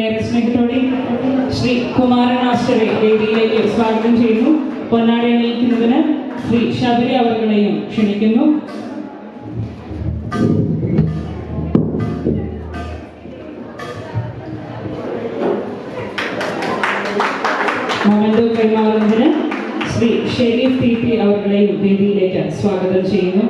ഏറെ സ്നേഹത്തോടെ ശ്രീ കുമാരൻ മാസ്റ്ററെ വേദിയിലേക്ക് സ്വാഗതം ചെയ്യുന്നു. പൊന്നാടി അണിയിക്കുന്നതിന് ശ്രീ ശബരി അവരുടെയും ക്ഷണിക്കുന്നു. മൊമെന്റോ കൈമാറുന്നതിന് ശ്രീ ഷെരീഫ് ടി പി അവരുടെയും വേദിയിലേക്ക് സ്വാഗതം ചെയ്യുന്നു.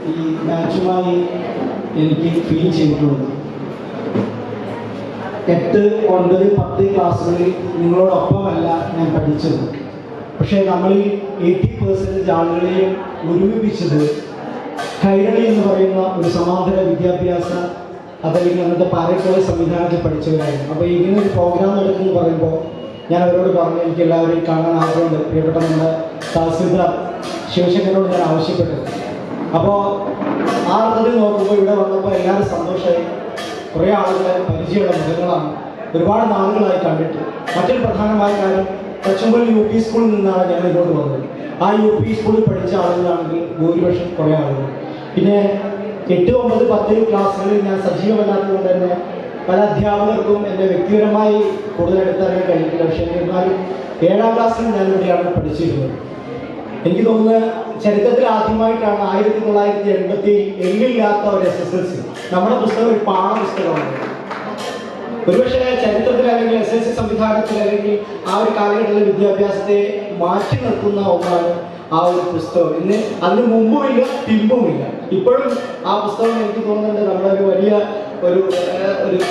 ഈ മാച്ചുമായി എനിക്ക് ഫീൽ ചെയ്തിട്ടുള്ളത് 8, 9, 10 ക്ലാസ്സുകളിൽ നിങ്ങളോടൊപ്പമല്ല ഞാൻ പഠിച്ചത്. പക്ഷേ നമ്മളിൽ 80% ആളുകളെയും ഒരുമിപ്പിച്ചത് കൈരളി എന്ന് പറയുന്ന ഒരു സമാന്തര വിദ്യാഭ്യാസ അതല്ലെങ്കിൽ അന്നത്തെ പാരക്കോളേജ് സംവിധാനത്തിൽ പഠിച്ചവരായിരുന്നു. അപ്പോൾ ഇങ്ങനെ ഒരു പ്രോഗ്രാം നടക്കുമെന്ന് പറയുമ്പോൾ ഞാൻ അവരോട് പറഞ്ഞു എനിക്ക് എല്ലാവരെയും കാണാൻ ആഗ്രഹമുണ്ട്. പ്രിയപ്പെട്ട നമ്മുടെ തഹസിൽദാർ ശിവശങ്കരനോട് ഞാൻ ആവശ്യപ്പെട്ടത്. അപ്പോൾ ആ അർത്ഥത്തിൽ നോക്കുമ്പോൾ ഇവിടെ വന്നപ്പോൾ എല്ലാവരും സന്തോഷമായി. കുറേ ആളുകളെ പരിചയമുള്ള മുഖങ്ങളാണ്, ഒരുപാട് നാളുകളായി കണ്ടിട്ട്. മറ്റൊരു പ്രധാനമായ കാര്യം, കൊച്ചമ്പള്ളി UP സ്കൂളിൽ നിന്നാണ് ഞാൻ ഇങ്ങോട്ട് വന്നത്. ആ UP സ്കൂളിൽ പഠിച്ച ആളുകളാണെങ്കിൽ ഭൂരിപക്ഷം കുറേ ആളുകൾ. പിന്നെ 8, 9, 10 ക്ലാസ്സുകളിൽ ഞാൻ സജീവമല്ലാത്തതുകൊണ്ട് തന്നെ പല അധ്യാപകർക്കും എൻ്റെ വ്യക്തിപരമായി കൂടുതൽ എടുത്തറിയാൻ കഴിഞ്ഞിട്ടില്ല. പക്ഷേ എന്നാലും 7ാം ക്ലാസ്സിൽ ഞാൻ ഇവിടെയാണ് പഠിച്ചിരുന്നത്. എനിക്ക് തോന്നുന്നത് ചരിത്രത്തിൽ ആദ്യമായിട്ടാണ് 1987 എല്ലില്ലാത്ത ഒരു SSLC. നമ്മുടെ പുസ്തകം ഒരു പാഠപുസ്തകമാണ്. ഒരുപക്ഷെ ചരിത്രത്തിൽ അല്ലെങ്കിൽ SSLC സംവിധാനത്തിൽ അല്ലെങ്കിൽ ആ ഒരു കാലഘട്ടത്തിലെ വിദ്യാഭ്യാസത്തെ മാറ്റി നിർത്തുന്ന ഒന്നാണ് ആ ഒരു പുസ്തകം. ഇന്ന് അതിന് മുമ്പുമില്ല പിമ്പുമില്ല. ഇപ്പോഴും ആ പുസ്തകം എനിക്ക് തോന്നുന്നുണ്ട് നമ്മുടെ ഒരു വലിയ ഒരു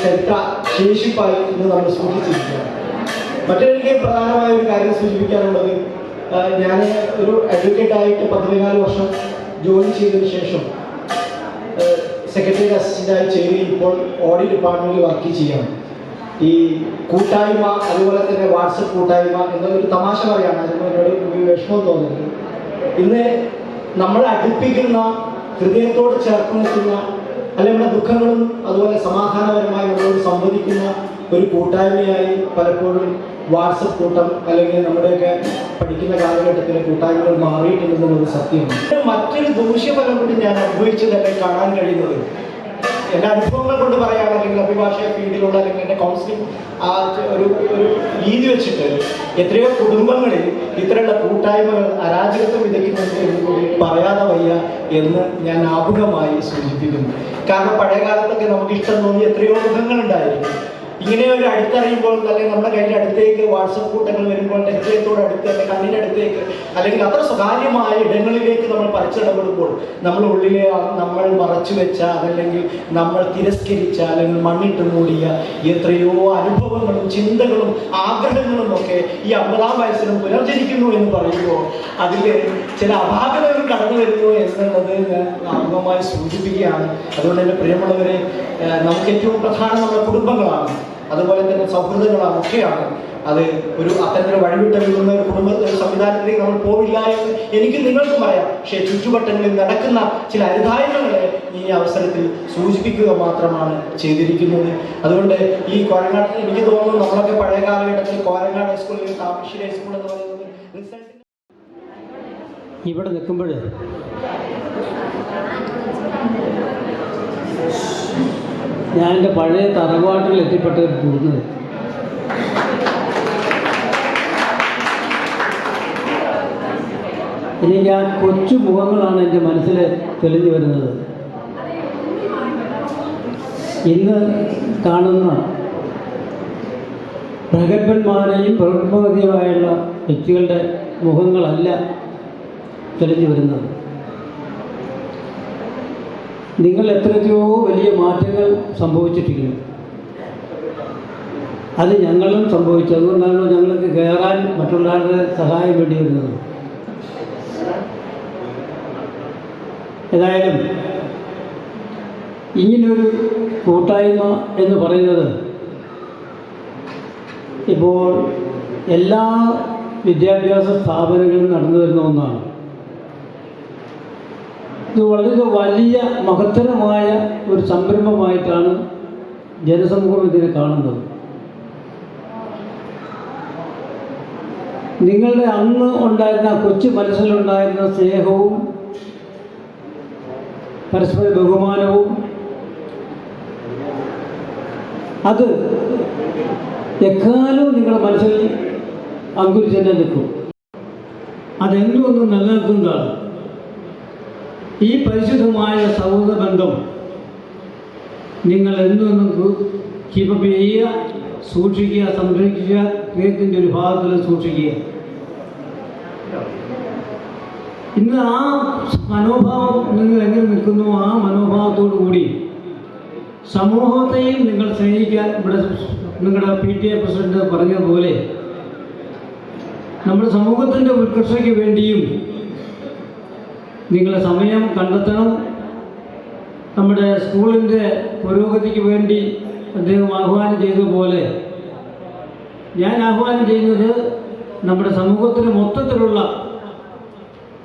ചരിത്ര ശേഷിപ്പായി ഇന്ന് നമ്മൾ സൂക്ഷിച്ചിരിക്കുകയാണ്. മറ്റൊരു പ്രധാനമായ ഒരു കാര്യം സൂചിപ്പിക്കാനുള്ളത്, ഞാൻ ഒരു അഡ്വക്കേറ്റായിട്ട് 14 വർഷം ജോലി ചെയ്തതിന് ശേഷം സെക്രട്ടറി അസിസ്റ്റൻ്റായി ചെയ്ത് ഇപ്പോൾ ഓഡിറ്റ് ഡിപ്പാർട്ട്മെൻറ്റിൽ വർക്ക് ചെയ്യാണ്. ഈ കൂട്ടായ്മ, അതുപോലെ തന്നെ വാട്സപ്പ് കൂട്ടായ്മ എന്നൊരു തമാശ പറയാണ്. അതിനോട് വിഷമം തോന്നുന്നത്, ഇന്ന് നമ്മളെ അടുപ്പിക്കുന്ന, ഹൃദയത്തോട് ചേർത്ത് നിൽക്കുന്ന, അല്ലെങ്കിൽ നമ്മുടെ ദുഃഖങ്ങളും അതുപോലെ സമാധാനപരമായി നമ്മളോട് സംവദിക്കുന്ന ഒരു കൂട്ടായ്മയായി പലപ്പോഴും വാട്സപ്പ് കൂട്ടം അല്ലെങ്കിൽ നമ്മുടെയൊക്കെ പഠിക്കുന്ന കാലഘട്ടത്തിലെ കൂട്ടായ്മകൾ മാറിയിട്ടുണ്ടെന്നുള്ളത് സത്യമാണ്. മറ്റൊരു ദൂഷ്യഫലം കൂടി ഞാൻ അനുഭവിച്ചതല്ലേ കാണാൻ കഴിയുന്നത്. എൻ്റെ അനുഭവങ്ങൾ കൊണ്ട് പറയാൻ, അല്ലെങ്കിൽ അഭിഭാഷക ഫീൽഡിലുള്ള അല്ലെങ്കിൽ എൻ്റെ കൗൺസിലിംഗ് ആ ഒരു രീതി വെച്ചിട്ട് എത്രയോ കുടുംബങ്ങളിൽ ഇത്തരമുള്ള കൂട്ടായ്മകൾ അരാജകത്വം വിതയ്ക്കുന്നുണ്ട് എന്ന് കൂടി പറയാതെ വയ്യ എന്ന് ഞാൻ ആമുഖമായി സൂചിപ്പിക്കുന്നു. കാരണം പഴയ കാലത്തൊക്കെ നമുക്ക് ഇഷ്ടം തോന്നി എത്രയോ മുഖങ്ങളുണ്ടായിരുന്നു. ഇങ്ങനെ ഒരു അടുത്തറിയുമ്പോൾ അല്ലെങ്കിൽ നമ്മുടെ കയ്യിൽ അടുത്തേക്ക് വാട്സപ്പ് കൂട്ടങ്ങൾ വരുമ്പോൾ ഹൃദയത്തോട് അടുത്ത് അല്ലെങ്കിൽ കണ്ണിനടുത്തേക്ക് അല്ലെങ്കിൽ അത്ര സ്വകാര്യമായ ഇടങ്ങളിലേക്ക് നമ്മൾ പറിച്ചിടപെടുമ്പോൾ നമ്മൾ ഉള്ളിലെ നമ്മൾ മറച്ചു വെച്ച അതല്ലെങ്കിൽ നമ്മൾ തിരസ്കരിച്ച അല്ലെങ്കിൽ മണ്ണിട്ട് മൂടിയ എത്രയോ അനുഭവങ്ങളും ചിന്തകളും ആഗ്രഹങ്ങളും ഒക്കെ ഈ 50ാം വയസ്സിലും പുനർജനിക്കുന്നു എന്ന് പറയുമ്പോൾ അതിൽ ചില അപാകതകൾ കടന്നു വരുന്നു എന്നുള്ളത് ഞാൻ ആമുഖമായി സൂചിപ്പിക്കുകയാണ്. അതുകൊണ്ട് തന്നെ പ്രിയമുള്ളവരെ, നമുക്ക് ഏറ്റവും പ്രധാനം നമ്മുടെ കുടുംബങ്ങളാണ്, അതുപോലെ തന്നെ സൗഹൃദങ്ങളാണ്, ഒക്കെയാണ്. അത് ഒരു അത്തരത്തിൽ വഴിവിട്ട വീഴുന്ന ഒരു കുടുംബ സംവിധാനത്തിലേക്ക് നമ്മൾ പോവില്ല എന്ന് എനിക്ക് നിങ്ങൾക്കും പറയാം. പക്ഷേ ചുറ്റുവട്ടങ്ങളിൽ നടക്കുന്ന ചില അരുതായ്മകളെ ഈ അവസരത്തിൽ സൂചിപ്പിക്കുക മാത്രമാണ് ചെയ്തിരിക്കുന്നത്. അതുകൊണ്ട് ഈ കോരങ്ങാട്, എനിക്ക് തോന്നുന്നു നമ്മളൊക്കെ പഴയ കാലഘട്ടത്തിൽ കോരങ്ങാട് ഹൈസ്കൂളിൽ താമരശ്ശേരി ഹൈസ്കൂൾ എന്ന് പറയുന്നത് റിസൾട്ട് ഇവിടെ നിൽക്കുമ്പോൾ ഞാൻ എൻ്റെ പഴയ തറവാട്ടിൽ എത്തിപ്പെട്ട് തോന്നുന്നത്. എനിക്ക് ആ കൊച്ചു മുഖങ്ങളാണ് എൻ്റെ മനസ്സിൽ തെളിഞ്ഞു വരുന്നത്. ഇന്ന് കാണുന്ന പ്രഗത്ഭന്മാരെയും പ്രഗത്ഭവതിയുമായുള്ള വ്യക്തികളുടെ മുഖങ്ങളല്ല തെളിഞ്ഞു വരുന്നത്. നിങ്ങൾ എത്രയോ വലിയ മാറ്റങ്ങൾ സംഭവിച്ചിട്ടില്ല. അത് ഞങ്ങളും സംഭവിച്ചു. അതുകൊണ്ടാണ് ഞങ്ങൾക്ക് കയറാൻ മറ്റുള്ളവരുടെ സഹായം വേണ്ടി വരുന്നത്. ഏതായാലും ഇങ്ങനൊരു കൂട്ടായ്മ എന്ന് പറയുന്നത് ഇപ്പോൾ എല്ലാ വിദ്യാഭ്യാസ സ്ഥാപനങ്ങളിലും നടന്നു വരുന്ന ഒന്നാണ്. ഇത് വളരെ വലിയ മഹത്തരമായ ഒരു സംരംഭമായിട്ടാണ് ജനസമൂഹം ഇതിനെ കാണുന്നത്. നിങ്ങളുടെ അന്ന് ഉണ്ടായിരുന്ന കൊച്ചു മനസ്സിലുണ്ടായിരുന്ന സ്നേഹവും പരസ്പര ബഹുമാനവും അത് എക്കാലവും നിങ്ങളുടെ മനസ്സിൽ അങ്കുരിച്ച് തന്നെ നിൽക്കും. അതെന്നും ഒന്നും നിലനിൽക്കുന്നതാണ്. ഈ പരിശുദ്ധമായ സൗഹൃദ ബന്ധം നിങ്ങൾ എന്നും കീപ്പപ്പ് ചെയ്യുക, സൂക്ഷിക്കുക, സംരക്ഷിക്കുക, ഹൃദയത്തിൻ്റെ ഒരു ഭാഗത്തിൽ സൂക്ഷിക്കുക. ഇന്ന് ആ മനോഭാവം നിങ്ങൾ എങ്ങനെ നിൽക്കുന്നു, ആ മനോഭാവത്തോടു കൂടി സമൂഹത്തെയും നിങ്ങൾ സ്നേഹിക്കാൻ, ഇവിടെ നിങ്ങളുടെ PTA പ്രസിഡന്റ് പറഞ്ഞതുപോലെ നമ്മുടെ സമൂഹത്തിൻ്റെ ഉത്കർഷയ്ക്ക് വേണ്ടിയും നിങ്ങൾ സമയം കണ്ടെത്തണം. നമ്മുടെ സ്കൂളിൻ്റെ പുരോഗതിക്ക് വേണ്ടി അദ്ദേഹം ആഹ്വാനം ചെയ്തതുപോലെ ഞാൻ ആഹ്വാനം ചെയ്യുന്നത് നമ്മുടെ സമൂഹത്തിന് മൊത്തത്തിലുള്ള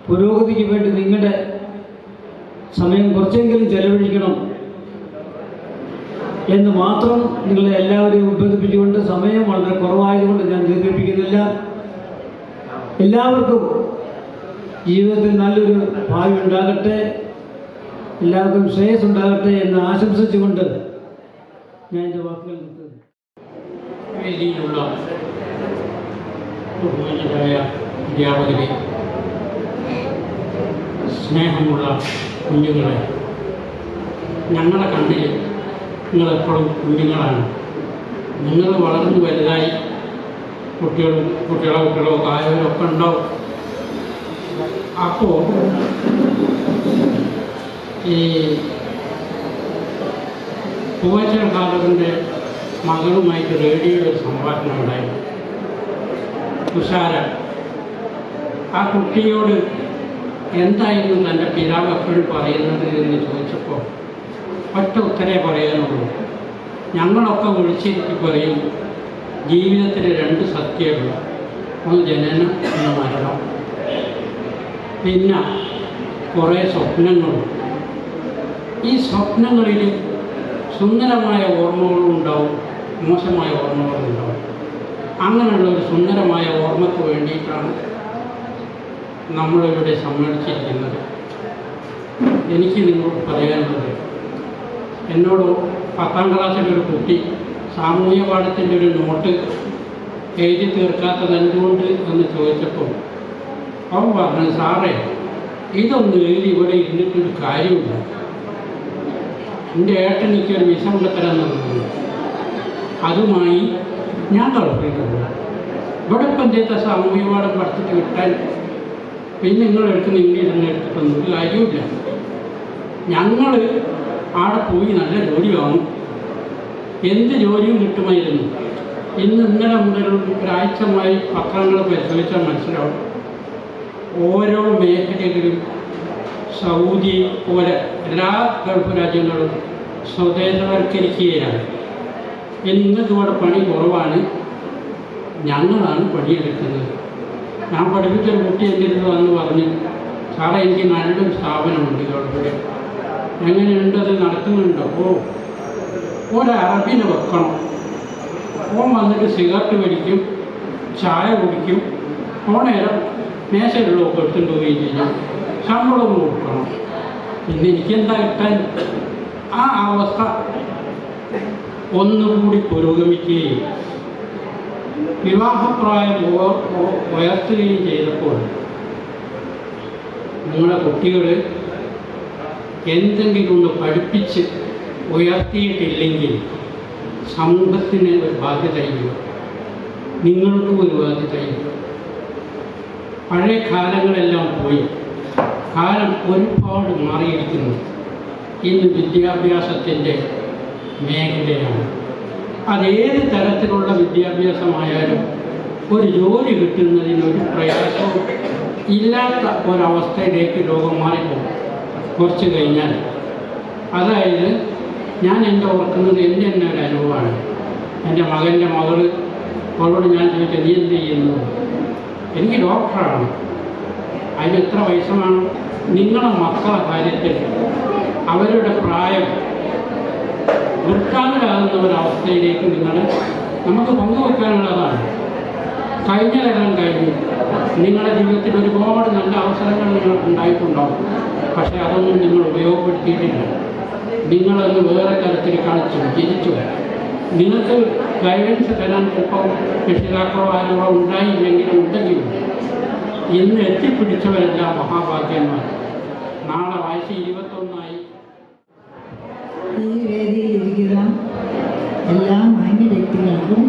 പുരോഗതിക്ക് വേണ്ടി നിങ്ങളുടെ സമയം കുറച്ചെങ്കിലും ചെലവഴിക്കണം എന്ന് മാത്രം നിങ്ങളെ എല്ലാവരെയും ഉദ്ബോധിപ്പിച്ചുകൊണ്ട്, സമയം വളരെ കുറവായതുകൊണ്ട് ഞാൻ ദീർഘിപ്പിക്കുന്നില്ല. എല്ലാവർക്കും ജീവിതത്തിൽ നല്ലൊരു ഭാവി ഉണ്ടാകട്ടെ, എല്ലാവർക്കും ശ്രേയസ് ഉണ്ടാകട്ടെ എന്ന് ആശംസിച്ചുകൊണ്ട് ഞാൻ എൻ്റെ വാക്കുകൾ നിർത്തുന്നു. വേദിയിലുള്ള ബഹുമാന്യരായ അധ്യാപകരെ, സ്നേഹമുള്ള കുഞ്ഞുങ്ങളെ, ഞങ്ങളുടെ കണ്ണിൽ നിങ്ങളെപ്പോഴും കുഞ്ഞുങ്ങളാണ്. നിങ്ങൾ വളർന്നു വലുതായി കുട്ടികളോ ആയവരൊക്കെ ഉണ്ടാവും. അപ്പോൾ ഈ പൂവച്ചൽ ഖാദറിൻ്റെ മകളുമായിട്ട് റേഡിയോയിൽ ഒരു സംഭാഷണം ഉണ്ടായി. തുഷാര ആ കുട്ടിയോട് എന്തായിരുന്നു തൻ്റെ പിതാവ് എപ്പോഴും പറയുന്നത് എന്ന് ചോദിച്ചപ്പോൾ ഒറ്റ ഉത്തരേ പറയാനുള്ളൂ. ഞങ്ങളൊക്കെ വിളിച്ചിരിക്കും പറയും, ജീവിതത്തിൽ 2 സത്യങ്ങൾ, ഒന്ന് ജനനം, ഒന്ന് മരണം, പിന്നെ കുറേ സ്വപ്നങ്ങളും. ഈ സ്വപ്നങ്ങളിൽ സുന്ദരമായ ഓർമ്മകളും ഉണ്ടാവും, മോശമായ ഓർമ്മകളും ഉണ്ടാവും. അങ്ങനെയുള്ള ഒരു സുന്ദരമായ ഓർമ്മയ്ക്ക് വേണ്ടിയിട്ടാണ് നമ്മളിവിടെ സമ്മേളിച്ചിരിക്കുന്നത്. എനിക്ക് നിങ്ങളോട് പറയാനുള്ളത്, എന്നോട് 10ാം ക്ലാസ്സിലൊരു കുട്ടി സാമൂഹ്യ പാഠത്തിൻ്റെ ഒരു നോട്ട് എഴുതി തീർക്കാത്തത് എന്തുകൊണ്ട് എന്ന് ചോദിച്ചപ്പോൾ അവൻ പറഞ്ഞു, സാറേ ഇതൊന്നും എഴുതി ഇവിടെ ഇരുന്നിട്ടൊരു കാര്യമില്ല. എൻ്റെ ഏട്ടനിക്കൊരു വിസ കൊണ്ടുത്തരാൻ തന്നു, അതുമായി ഞാൻ ഗൾഫിലേക്ക് പോകും. ഇവിടെ ഇപ്പം എന്തേത്ത സാമൂഹ്യ പാഠം പഠിച്ചിട്ട് വിട്ടാൽ പിന്നെ നിങ്ങളെടുക്കുന്ന ഇംഗ്ലീഷൊന്നും എടുത്തിട്ടൊന്നും ഒരു കാര്യമില്ല. ഞങ്ങൾ അവിടെ പോയി നല്ല ജോലി വാങ്ങും, എന്ത് ജോലിയും കിട്ടുമായിരുന്നു. ഇന്നലെ മുതൽ ഒരാഴ്ചമായി പത്രങ്ങൾ പരിശോധിച്ചാൽ മനസ്സിലാവും, ഓരോ മേഖലകളിലും സൗദി പോലെ എല്ലാ ഗൾഫ് രാജ്യങ്ങളും സ്വദേശവൽക്കരിക്കുകയാണ്. നിങ്ങൾക്ക് ഇവിടെ പണി കുറവാണ്, ഞങ്ങളാണ് പണിയെടുക്കുന്നത്. ഞാൻ പഠിപ്പിച്ചൊരു കുട്ടി എൻ്റെ അടുത്ത് വന്ന് പറഞ്ഞു, സാറേ എനിക്ക് നല്ലൊരു സ്ഥാപനമുണ്ട് ഗൾഫിൽ, എങ്ങനെയുണ്ട്, അത് നടക്കുന്നുണ്ടോ? ഒരറബിനെ വെക്കണം. ഓൻ വന്നിട്ട് സിഗരറ്റ് വലിക്കും, ചായ കുടിക്കും, ഓണേരം മേശകളിലൊക്കെ എടുത്തുകൊണ്ട് പോവുകയും ചെയ്യും, ശമ്പളം കൊടുക്കണം. പിന്നെ എനിക്കെന്താ കിട്ടാൻ? ആ അവസ്ഥ ഒന്നുകൂടി പുരോഗമിക്കുകയും വിവാഹപ്രായം ഉയർത്തുകയും ചെയ്തപ്പോൾ നിങ്ങളുടെ കുട്ടികൾ എന്തെങ്കിലും ഒന്ന് പഠിപ്പിച്ച് ഉയർത്തിയിട്ടില്ലെങ്കിൽ സമൂഹത്തിന് ഒരു ബാധ്യതയില്ല, നിങ്ങൾക്കും ഒരു ബാധ്യതയില്ല. പഴയ കാലങ്ങളെല്ലാം പോയി, കാലം ഒരുപാട് മാറിയിരിക്കുന്നു. ഇന്ന് വിദ്യാഭ്യാസത്തിൻ്റെ മേഖലയാണ്. അതേത് തരത്തിലുള്ള വിദ്യാഭ്യാസമായാലും ഒരു ജോലി കിട്ടുന്നതിനൊരു പ്രയാസവും ഇല്ലാത്ത ഒരവസ്ഥയിലേക്ക് ലോകം മാറിപ്പോകും കുറച്ച് കഴിഞ്ഞാൽ. അതായത് ഞാൻ എൻ്റെ ഓർക്കുന്നത് എൻ്റെ തന്നെ ഒരു അനുഭവമാണ്. എൻ്റെ മകൻ്റെ മകള് അവളോട് ഞാൻ ചോദിച്ചു, നീ എന്ത് ചെയ്യുന്നു? എനിക്ക് ഡോക്ടറാണ്. അതിന് എത്ര വയസ്സാണ്? നിങ്ങളുടെ മക്കളുടെ കാര്യത്തിൽ അവരുടെ പ്രായം വൃത്താന്തരാകുന്ന ഒരവസ്ഥയിലേക്ക് നമുക്ക് പങ്കുവെക്കാനുള്ളതാണ്. കഴിഞ്ഞതെല്ലാം കഴിഞ്ഞു. നിങ്ങളുടെ ജീവിതത്തിൽ ഒരുപാട് നല്ല അവസരങ്ങൾ നിങ്ങൾക്ക് ഉണ്ടായിട്ടുണ്ടാവും. പക്ഷേ അതൊന്നും നിങ്ങൾ ഉപയോഗപ്പെടുത്തിയിട്ടില്ല. നിങ്ങളത് വേറെ തരത്തിൽ കളിച്ചു ചിരിച്ചു. നിങ്ങൾക്ക് ഗൈഡൻസ് തരാൻ ചിലപ്പോൾ രക്ഷിതാക്കളോ ആരോ ഉണ്ടായില്ലെങ്കിലും ഉണ്ടെങ്കിലും ഇന്ന് എത്തിപ്പിടിച്ചവരെല്ലാം മഹാഭാഗ്യന്മാർ. നാളെ വയസ്സ് 21 ഈ വേദിയിലിരിക്കുന്ന എല്ലാ മാന്യ വ്യക്തികൾക്കും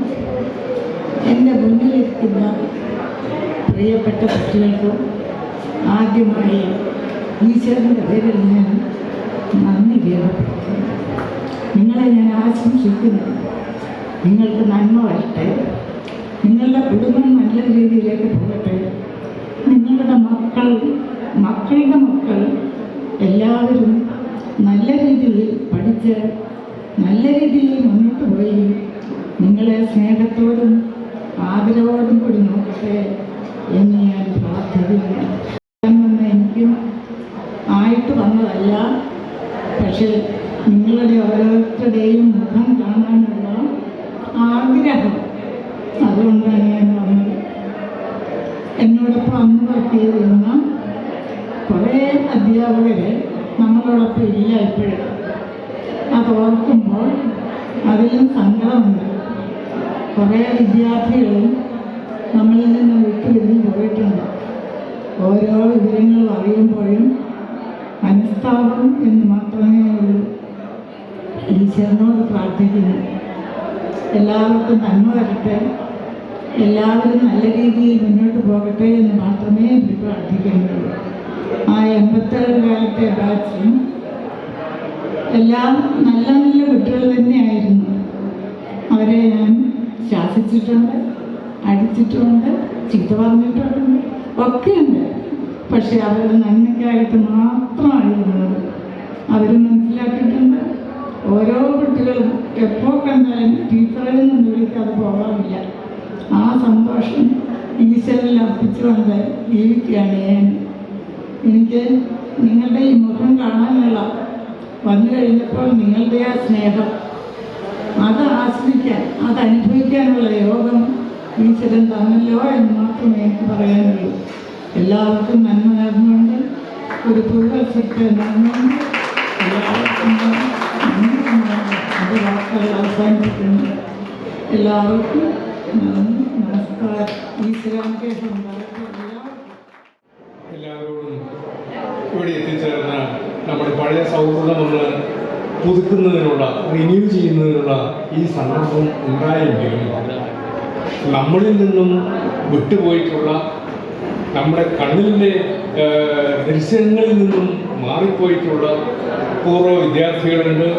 എൻ്റെ മുന്നിലിരിക്കുന്ന പ്രിയപ്പെട്ട കുട്ടികൾക്കും ആദ്യമായി ഈശ്വരൻ്റെ പേരിൽ ഞാൻ നന്ദി രേഖപ്പെടുത്തുന്നു. നിങ്ങളെ ഞാൻ ആശംസിക്കുന്നു. നിങ്ങൾക്ക് നന്മ വരട്ടെ, നിങ്ങളുടെ കുടുംബം നല്ല രീതിയിലേക്ക് പോകട്ടെ, നിങ്ങളുടെ മക്കളുടെ മക്കൾ എല്ലാവരും നല്ല രീതിയിൽ പഠിച്ച് നല്ല രീതിയിൽ മുന്നോട്ട് പോയി നിങ്ങളെ സ്നേഹത്തോടും ആദരവോടും കൂടി നോക്കട്ടെ എന്ന് ഞാൻ പ്രാർത്ഥിക്കുന്നു. എനിക്കും ആയിട്ട് വന്നതല്ല, പക്ഷേ നിങ്ങളുടെ ഓരോരുത്തരുടെയും മുഖം കാണാനുള്ള ആഗ്രഹം, അതുകൊണ്ടാണ് ഞാൻ വന്നത്. എന്നോടൊപ്പം അന്ന് വർക്ക് ചെയ്തിരുന്ന കുറേ അധ്യാപകരെ നമ്മളോടൊപ്പം ഇല്ല ഇപ്പോഴും. അത് ഓർക്കുമ്പോൾ അതിലും സങ്കടമുണ്ട്. കുറേ വിദ്യാർത്ഥികളും നമ്മളിൽ നിന്ന് വിട്ടുപിരിഞ്ഞ് പോയിട്ടുണ്ട്. ഓരോ വിവരങ്ങളും അറിയുമ്പോഴും മനസ്താപം എന്ന് മാത്രമേ ഉള്ളൂ. ഈശ്വരനോട് പ്രാർത്ഥിക്കുന്നു, എല്ലാവർക്കും നന്മ വരട്ടെ, എല്ലാവരും നല്ല രീതിയിൽ മുന്നോട്ട് പോകട്ടെ എന്ന് മാത്രമേ എനിക്ക് പ്രാർത്ഥിക്കുന്നുള്ളൂ. ആ 87 കാലത്തെ ബാച്ചും എല്ലാം നല്ല നല്ല കുട്ടികൾ തന്നെയായിരുന്നു. അവരെ ഞാൻ ശാസിച്ചിട്ടുണ്ട്, അടിച്ചിട്ടുണ്ട്, ചീത്ത പറഞ്ഞിട്ടുണ്ട്, ഒക്കെയുണ്ട്. പക്ഷെ അവരുടെ നന്മയ്ക്കായിട്ട് മാത്രമായിരുന്നു അവർ മനസ്സിലാക്കിയിട്ടുണ്ട്. ഓരോ കുട്ടികളും എപ്പോൾ കണ്ടാലും ടീച്ചറിൽ നിന്ന് വിളിക്കാതെ പോകാറില്ല. ആ സന്തോഷം ഈശ്വരനിൽ അർപ്പിച്ചുകൊണ്ട് ജീവിക്കുകയാണ് ഞാൻ. എനിക്ക് നിങ്ങളുടെ ഈ മുഖം കാണാനുള്ള വന്നു കഴിഞ്ഞപ്പോൾ നിങ്ങളുടെ ആ സ്നേഹം അത് ആസ്വദിക്കാൻ, അത് അനുഭവിക്കാനുള്ള യോഗം ഈശ്വരൻ തന്നല്ലോ എന്ന് മാത്രമേ എനിക്ക് പറയാനുള്ളൂ. എല്ലാവർക്കും നന്മ നേർന്നുകൊണ്ട് ഒരു പുതുവർഷത്തെ നന്ദിയുണ്ട്. എല്ലാവർക്കും അത് വാക്കുകൾ അവസാനിപ്പിക്കുന്നു. എല്ലാവർക്കും നന്ദി, നമസ്കാരം. ഈശ്വരാനുഗ്രഹം ഉണ്ടാകട്ടെ. എല്ലാവരോടും ഇവിടെ എത്തിച്ചേർന്ന നമ്മുടെ പഴയ സൗഹൃദമൊന്ന് പുതുക്കുന്നതിനുള്ള, റിന്യൂ ചെയ്യുന്നതിനുള്ള ഈ സന്ദർഭം ഉണ്ടായെങ്കിലും നമ്മളിൽ നിന്നും വിട്ടുപോയിട്ടുള്ള, നമ്മുടെ കണ്ണിലെ ദൃശ്യങ്ങളിൽ നിന്നും മാറിപ്പോയിട്ടുള്ള പൂർവ്വ വിദ്യാർത്ഥികളുണ്ട്,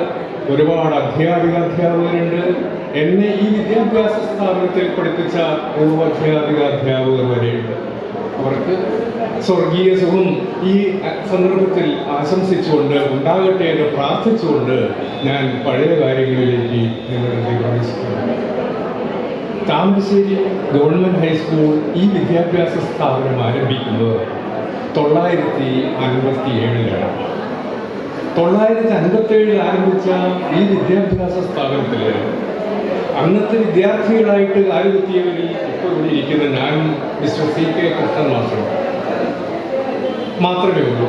ഒരുപാട് അധ്യാപകരുണ്ട്. എന്നെ ഈ വിദ്യാഭ്യാസ സ്ഥാപനത്തിൽ പഠിപ്പിച്ച പൂർവ്വാധ്യാപകർ വരെയുണ്ട്. അവർക്ക് സ്വർഗീയ സുഖം ഈ സന്ദർഭത്തിൽ ആശംസിച്ചുകൊണ്ട്, ഉണ്ടാകട്ടെ എന്ന് പ്രാർത്ഥിച്ചുകൊണ്ട് ഞാൻ പഴയ കാര്യങ്ങളിലേക്ക് നിങ്ങളുടെ പ്രവേശിക്കുന്നു. താമരശ്ശേരി ഗവൺമെൻറ് ഹൈസ്കൂൾ ഈ വിദ്യാഭ്യാസ സ്ഥാപനം ആരംഭിക്കുന്നത് 957-ലാണ്. 957 ആരംഭിച്ച ഈ വിദ്യാഭ്യാസ സ്ഥാപനത്തിൽ അന്നത്തെ വിദ്യാർത്ഥികളായിട്ട് കാലുകുത്തിയവരിൽ ഇപ്പോൾ ഇവിടെ ഇരിക്കുന്ന ഞാനും മിസ്റ്റർ CK കൃഷ്ണൻ മാസ്റ്ററും മാത്രമേ ഉള്ളൂ.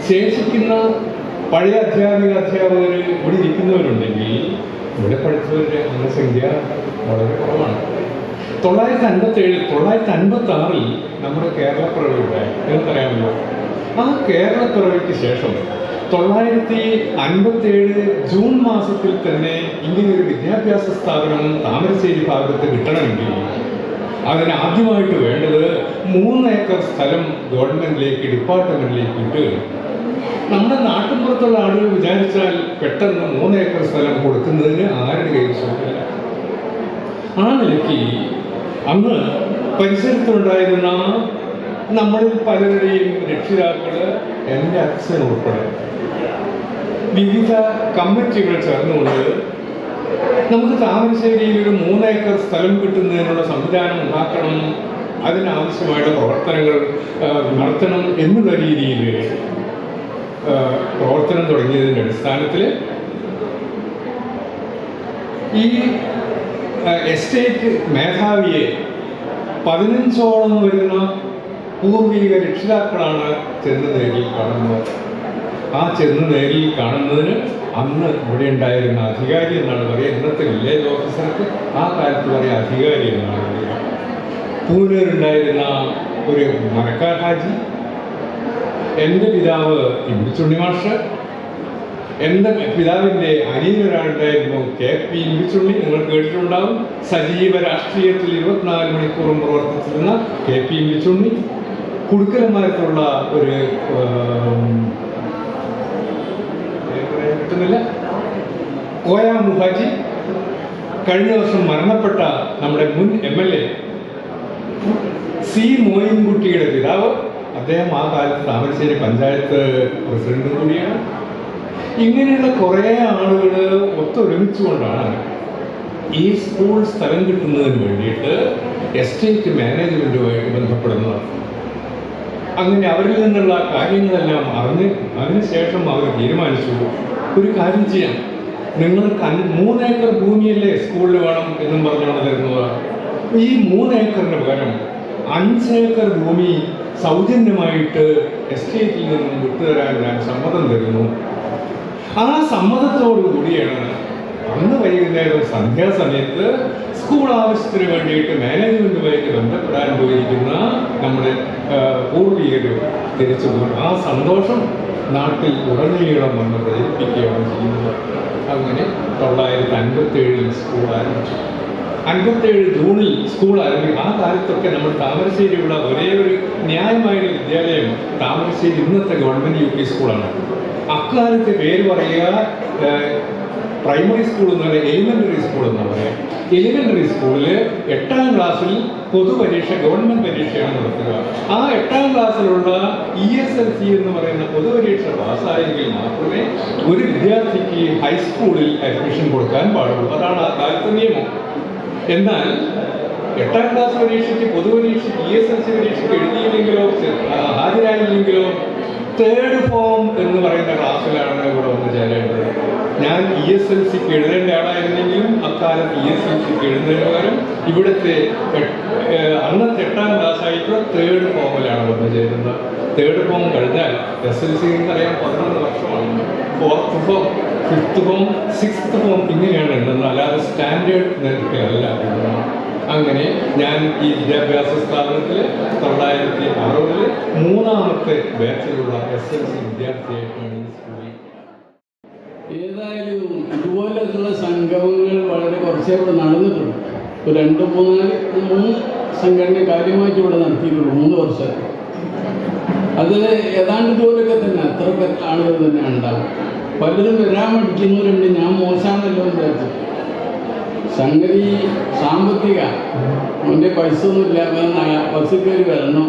ശേഷിക്കുന്ന പഴയ അധ്യാപകർ ഇവിടെ ഇരിക്കുന്നവരുണ്ടെങ്കിൽ ഇവിടെ പഠിച്ചവരുടെ അംഗസംഖ്യ വളരെ കുറവാണ്. 956 നമ്മുടെ കേരളപ്പിറവി ഉണ്ടായി. നിങ്ങൾക്കറിയാമല്ലോ. ആ കേരളപ്പിറവിക്ക് ശേഷം 957 ജൂൺ മാസത്തിൽ തന്നെ ഇങ്ങനെയൊരു വിദ്യാഭ്യാസ സ്ഥാപനം താമരശ്ശേരി ഭാഗത്ത് കിട്ടണമെങ്കിൽ അതിന് ആദ്യമായിട്ട് വേണ്ടത് 3 ഏക്കർ സ്ഥലം ഗവൺമെന്റിലേക്ക്, ഡിപ്പാർട്ട്മെന്റിലേക്ക് ഇട്ട് നമ്മുടെ നാട്ടിൻപുറത്തുള്ള ആളുകൾ വിചാരിച്ചാൽ പെട്ടെന്ന് 3 ഏക്കർ സ്ഥലം കൊടുക്കുന്നതിന് ആരുടെ കയ്യിൽ സുഖമില്ല. ആ നിലയ്ക്ക് അന്ന് പരിസരത്തുണ്ടായിരുന്ന നമ്മളിൽ പലരുടെയും രക്ഷിതാക്കള്, എൻ്റെ അച്ഛൻ ഉൾപ്പെടെ വിവിധ കമ്മിറ്റികൾ ചേർന്നുകൊണ്ട് നമുക്ക് താമരശ്ശേരിയിൽ ഒരു 3 ഏക്കർ സ്ഥലം കിട്ടുന്നതിനുള്ള സംവിധാനം ഉണ്ടാക്കണം, അതിനാവശ്യമായിട്ട് പ്രവർത്തനങ്ങൾ നടത്തണം എന്നുള്ള രീതിയിൽ പ്രവർത്തനം തുടങ്ങിയതിൻ്റെ അടിസ്ഥാനത്തിൽ ഈ എസ്റ്റേറ്റ് മേധാവിയെ 15ഓളം വരുന്ന പൂർവിക രക്ഷിതാക്കളാണ് ചെന്ന് നേരിൽ കാണുന്നത്. ആ ചെന്ന് നേരിൽ കാണുന്നതിന് അന്ന് ഇവിടെ ഉണ്ടായിരുന്ന അധികാരി എന്നാണ് പറയുക. ഇന്നത്തെ വില്ലേജ് ഓഫീസർക്ക് ആ കാലത്ത് പറയുക അധികാരി എന്നാണ് പറയുക. പൂനൂരുണ്ടായിരുന്ന ഒരു മരക്കാർ ഹാജി, എൻ്റെ പിതാവ് ഇമ്പിച്ചുണ്ണി മാഷ്, എൻ്റെ പിതാവിൻ്റെ അനിയനൊരാളുണ്ടായിരുന്നു KP ഇമ്പിച്ചുണ്ണി. നിങ്ങൾ കേട്ടിട്ടുണ്ടാവും. സജീവ രാഷ്ട്രീയത്തിൽ 24 മണിക്കൂറും പ്രവർത്തിച്ചിരുന്ന KP ഇമ്പിച്ചുണ്ണി. കുടുക്കലന്മാരത്തുള്ള ഒരു കോയ മുഹാജി, കഴിഞ്ഞ വർഷം മരണപ്പെട്ട നമ്മുടെ മുൻ MLA C മോയിൻകുട്ടിയുടെ പിതാവ്. അദ്ദേഹം ആ കാലത്ത് താമരശ്ശേരി പഞ്ചായത്ത് പ്രസിഡന്റും കൂടിയാണ്. ഇങ്ങനെയുള്ള കുറേ ആളുകൾ ഒത്തൊരുമിച്ചുകൊണ്ടാണ് ഈ സ്കൂൾ സ്ഥലം കിട്ടുന്നതിന് വേണ്ടിയിട്ട് എസ്റ്റേറ്റ് മാനേജ്മെൻറ്റുമായിട്ട് ബന്ധപ്പെടുന്നത്. അങ്ങനെ അവരിൽ നിന്നുള്ള കാര്യങ്ങളെല്ലാം അറിഞ്ഞ് അതിനുശേഷം അവർ തീരുമാനിച്ചു, ഒരു കാര്യം ചെയ്യാം, നിങ്ങൾക്ക് 3 ഏക്കർ ഭൂമിയല്ലേ സ്കൂളിൽ വേണം എന്നും പറഞ്ഞുകൊണ്ട് തരുന്നത്. ഈ 3 ഏക്കറിന് പകരം 5 ഏക്കർ ഭൂമി സൗജന്യമായിട്ട് എസ്റ്റേറ്റിൽ നിന്നും വിട്ടുതരാൻ ഞാൻ സമ്മതം തരുന്നു. ആ സമ്മതത്തോടു കൂടിയാണ് അന്ന് വൈകുന്നേരം സന്ധ്യാസമയത്ത് സ്കൂൾ ആവശ്യത്തിന് വേണ്ടിയിട്ട് മാനേജ്മെൻറ്റുമായിട്ട് ബന്ധപ്പെടാൻ പോയിരിക്കുന്ന നമ്മുടെ പൂർവികർ തിരിച്ചു പോകും. ആ സന്തോഷം നാട്ടിൽ ഉടനീളം വന്ന് പ്രചരിപ്പിക്കുകയാണ് ചെയ്യുന്നത്. അങ്ങനെ 957 സ്കൂൾ ആരംഭിച്ചു. 57 ജൂണിൽ സ്കൂൾ ആരംഭിക്കും. ആ കാലത്തൊക്കെ നമ്മൾ താമരശ്ശേരിയുള്ള ഒരേ ഒരു ന്യായമായൊരു വിദ്യാലയം താമരശ്ശേരി ഇന്നത്തെ ഗവൺമെൻറ് UP സ്കൂളാണ്. അക്കാലത്തെ പേര് പറയുക പ്രൈമറി സ്കൂൾ എന്ന് പറയുക, എലിമെൻ്ററി സ്കൂൾ എന്ന് പറയുക. എലിമെൻ്ററി സ്കൂളിൽ 8ാം ക്ലാസ്സിൽ പൊതുപരീക്ഷ, ഗവൺമെൻറ് പരീക്ഷയാണ് നടത്തുക. ആ 8ാം ക്ലാസ്സിലുള്ള ESLC എന്ന് പറയുന്ന പൊതുപരീക്ഷ പാസ്സായെങ്കിൽ മാത്രമേ ഒരു വിദ്യാർത്ഥിക്ക് ഹൈസ്കൂളിൽ അഡ്മിഷൻ കൊടുക്കാൻ പാടുള്ളൂ. അതാണ് ആ കാലത്തെ നിയമം. എന്നാൽ 8ാം ക്ലാസ് പരീക്ഷയ്ക്ക്, പൊതുപരീക്ഷയ്ക്ക്, ESLC പരീക്ഷയ്ക്ക് എഴുതിയില്ലെങ്കിലോ ഹാജരായില്ലെങ്കിലോ 3rd ഫോം എന്ന് പറയുന്ന ക്ലാസ്സിലാണ് ഇവിടെ വന്ന് ചേരേണ്ടത്. ഞാൻ ESLCക്ക് എഴുതേണ്ട ആളായിരുന്നെങ്കിലും അക്കാലത്ത് ESLCക്ക് എഴുതുന്നതിന് പകരം ഇവിടുത്തെ അന്നത്തെ 8ാം ക്ലാസ്സായിട്ടുള്ള 3rd ഫോമിലാണ് വന്ന് ചേരുന്നത്. 3rd ഫോം കഴിഞ്ഞാൽ SLC എന്നറിയാൻ 11 വർഷമാണ്. 4th form, 5th form, 6th form ഇങ്ങനെയാണ് എഴുതുന്നത്. അല്ലാതെ സ്റ്റാൻഡേർഡ് നിരക്കിലല്ല എഴുതുന്നത്. അങ്ങനെ ഞാൻ ഈ വിദ്യാഭ്യാസ സ്ഥാപനത്തിൽ 960 3ാമത്തെ ബാച്ചിലുള്ള SLC വിദ്യാർത്ഥിയായിട്ടാണ് ഈ സ്കൂളിൽ. ഏതായാലും ഇതുപോലെയുള്ള സംഗമങ്ങൾ വളരെ കുറച്ചേ ഇവിടെ നടന്നിട്ടുണ്ട്. ഇപ്പോൾ 2-3 സംഘടന കാര്യമായിട്ട് ഇവിടെ നടത്തിയിട്ടുള്ളൂ 3 വർഷം. അത് ഏതാണ്ട് ഇതുപോലൊക്കെ തന്നെ, അത്രയൊക്കെ ആളുകൾ തന്നെ ഉണ്ടാവും. പലരും വരാൻ പഠിക്കുന്നവരുണ്ട്. ഞാൻ മോശമാണല്ലോ വിചാരിച്ചു. സംഗതി സാമ്പത്തിക, അവൻ്റെ പൈസ ഒന്നുമില്ല, ബസ്സിൽ കയറി വരണം.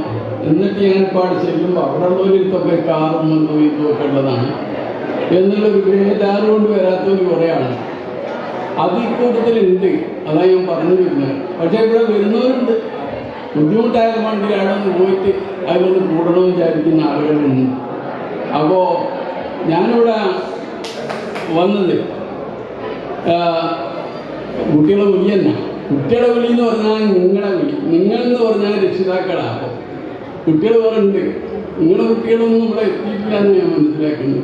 എന്നിട്ട് ഞാൻ പാട് ചെല്ലുമ്പോൾ അവിടെ ഉള്ളവരിത്തൊക്കെ കാറും ഇതൊക്കെ ഉള്ളതാണ് എന്നുള്ളൊരു ബേജാറ് കൊണ്ട് വരാത്തവർ കുറേ ആണ്. അതിൽ കൂടുതലുണ്ട്. അതാണ് ഞാൻ പറഞ്ഞു വരുന്നത്. പക്ഷേ ഇവിടെ വരുന്നവരുണ്ട്. ബുദ്ധിമുട്ടായ വണ്ടി അവിടെ നിന്ന് പോയിട്ട് അതിലൊന്ന് കൂടണമെന്ന് വിചാരിക്കുന്ന ആളുകളുണ്ട്. അപ്പോൾ ഞാനിവിടെ വന്നത് കുട്ടികളെ വിളി തന്നെ. കുട്ടികളെ വിളി എന്ന് പറഞ്ഞാൽ നിങ്ങളെ വിളി, നിങ്ങളെന്ന് പറഞ്ഞാൽ രക്ഷിതാക്കളാണ്. അപ്പോൾ കുട്ടികൾ പറയുന്നുണ്ട്, നിങ്ങളുടെ കുട്ടികളൊന്നും ഇവിടെ എത്തിയിട്ടില്ല എന്ന് ഞാൻ മനസ്സിലാക്കുന്നു.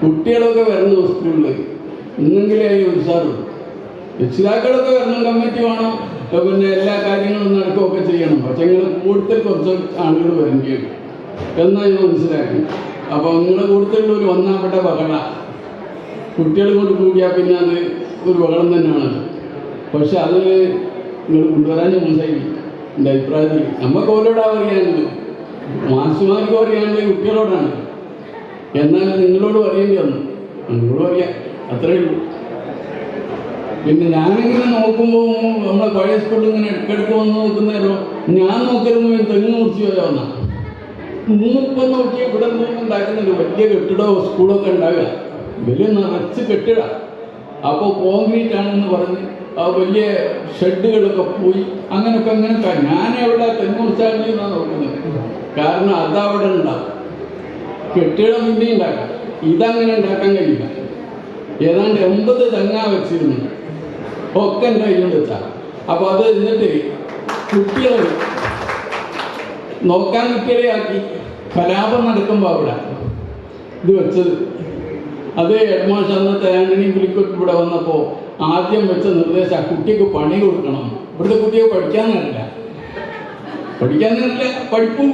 കുട്ടികളൊക്കെ വരണം സ്കൂളിൽ, ഇന്നെങ്കിലേ അതിന് ഉത്സാഹമുള്ളൂ. രക്ഷിതാക്കളൊക്കെ വരണം, കമ്മിറ്റി വേണം, പിന്നെ എല്ലാ കാര്യങ്ങളും നടക്കുകയൊക്കെ ചെയ്യണം. പക്ഷെ നിങ്ങൾ കൂടുതൽ കുറച്ച് ആളുകൾ വരേണ്ടിയാണ് എന്നാണ് ഞാൻ മനസ്സിലാക്കി. അപ്പോൾ നിങ്ങളുടെ കൂടുതലുള്ളൊരു ഒന്നാപ്പെട്ട ബഹള കുട്ടികൾ കൊണ്ട് കൂടിയാൽ പിന്നെ അത് ഒരു ബഹളം തന്നെയാണത്. പക്ഷെ അത് നിങ്ങൾ കൊണ്ടുവരാൻ മോശമായി എൻ്റെ അഭിപ്രായത്തിൽ. നമുക്ക് ഓരോടാ പറയാനുള്ളത്, മാസ്റ്റർമാർക്ക് പറയാനുള്ളത് കുട്ടികളോടാണ്. എന്നാൽ നിങ്ങളോട് പറയേണ്ടി വന്നു, നിങ്ങളോട് പറയാം, അത്രയേ ഉള്ളൂ. പിന്നെ ഞാനിങ്ങനെ നോക്കുമ്പോൾ നമ്മളെ പഴയ സ്കൂളിൽ ഇങ്ങനെ ഇടയ്ക്കിടയ്ക്ക് വന്ന് നോക്കുന്നേരോ ഞാൻ നോക്കലുമ്പോൾ തെങ്ങ് മുറിച്ച് വരാവുന്ന ഇന്നിപ്പം നോക്കി ഇവിടെ നിന്ന് ഉണ്ടാക്കുന്നുണ്ട്. വലിയ കെട്ടിടമോ സ്കൂളൊക്കെ ഉണ്ടാകുക, വലിയ നിറച്ച് കെട്ടിട. അപ്പോൾ കോൺക്രീറ്റ് ആണെന്ന് പറഞ്ഞ് ആ വലിയ ഷെഡുകളൊക്കെ പോയി അങ്ങനെയൊക്കെ ഞാൻ എവിടെ തെങ്ങ് മുറിച്ചാൽ എന്നാണ് നോക്കുന്നത്. കാരണം അതവിടെ ഉണ്ടാവും, കെട്ടിടം പിന്നെ ഉണ്ടാക്കാം. ഇതങ്ങനെ ഉണ്ടാക്കാൻ കഴിയില്ല. ഏതാണ്ട് 80 തെങ്ങാ വെച്ചിരുന്നു, ഒക്കെ എൻ്റെ കയ്യിൽ വെച്ചാൽ. അപ്പോൾ അത് എന്നിട്ട് കുട്ടികൾ നോക്കാൻ കുട്ടികളെ ആക്കി കലാപം നടക്കുമ്പോൾ അവിടെ ഇത് വെച്ചത്. അത് ഹെഡ്മാസ്റ്റർ അന്നത്തെ ആന്റണി പുലിക്കോട്ട് ഇവിടെ വന്നപ്പോൾ ആദ്യം വെച്ച നിർദ്ദേശം കുട്ടിക്ക് പണി കൊടുക്കണം. ഇവിടുത്തെ കുട്ടിയെ പഠിക്കാനല്ല, പഠിപ്പും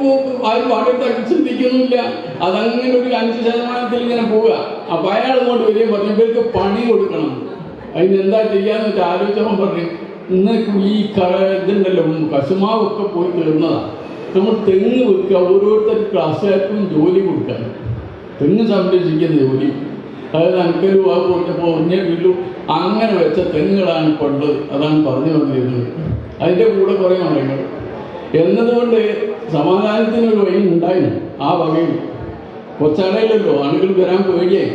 ആരും പാട്ടെടുത്താക്കി ചിന്തിക്കുന്നില്ല. അതങ്ങനെ ഒരു 5% ഇങ്ങനെ പോവുക. അപ്പം അയാൾ കൊണ്ട് വരിക പറഞ്ഞു ഇവർക്ക് പണി കൊടുക്കണം. അതിനെന്താ ചെയ്യാന്ന് വെച്ചാൽ ആലോചിച്ചപ്പോൾ പറഞ്ഞു ഇന്ന് ഈ ഇതുണ്ടല്ലോ കശുമാവൊക്കെ പോയി തീർന്നതാണ്. നമ്മൾ തെങ്ങ് വെക്കുക, ഓരോരുത്തർ ക്ലാസ്സുകാർക്കും ജോലി കൊടുക്കാൻ, തെങ്ങ് സംരക്ഷിക്കുന്ന ജോലി. അതായത് അനക്കലും അത് കൊടുത്തപ്പോൾ ഒന്നേ വീട്ടിലും അങ്ങനെ വെച്ച തെങ്ങുകളാണ് പണ്ടത്. അതാണ് പറഞ്ഞു വന്നിരുന്നത്. അതിൻ്റെ കൂടെ കുറേ മരങ്ങൾ എന്നതുകൊണ്ട് സമാധാനത്തിനൊരു വഴി ഉണ്ടായിരുന്നു. ആ വകയിൽ കൊച്ചാടയിലല്ലോ ആളുകൾ വരാൻ പേടിയായി.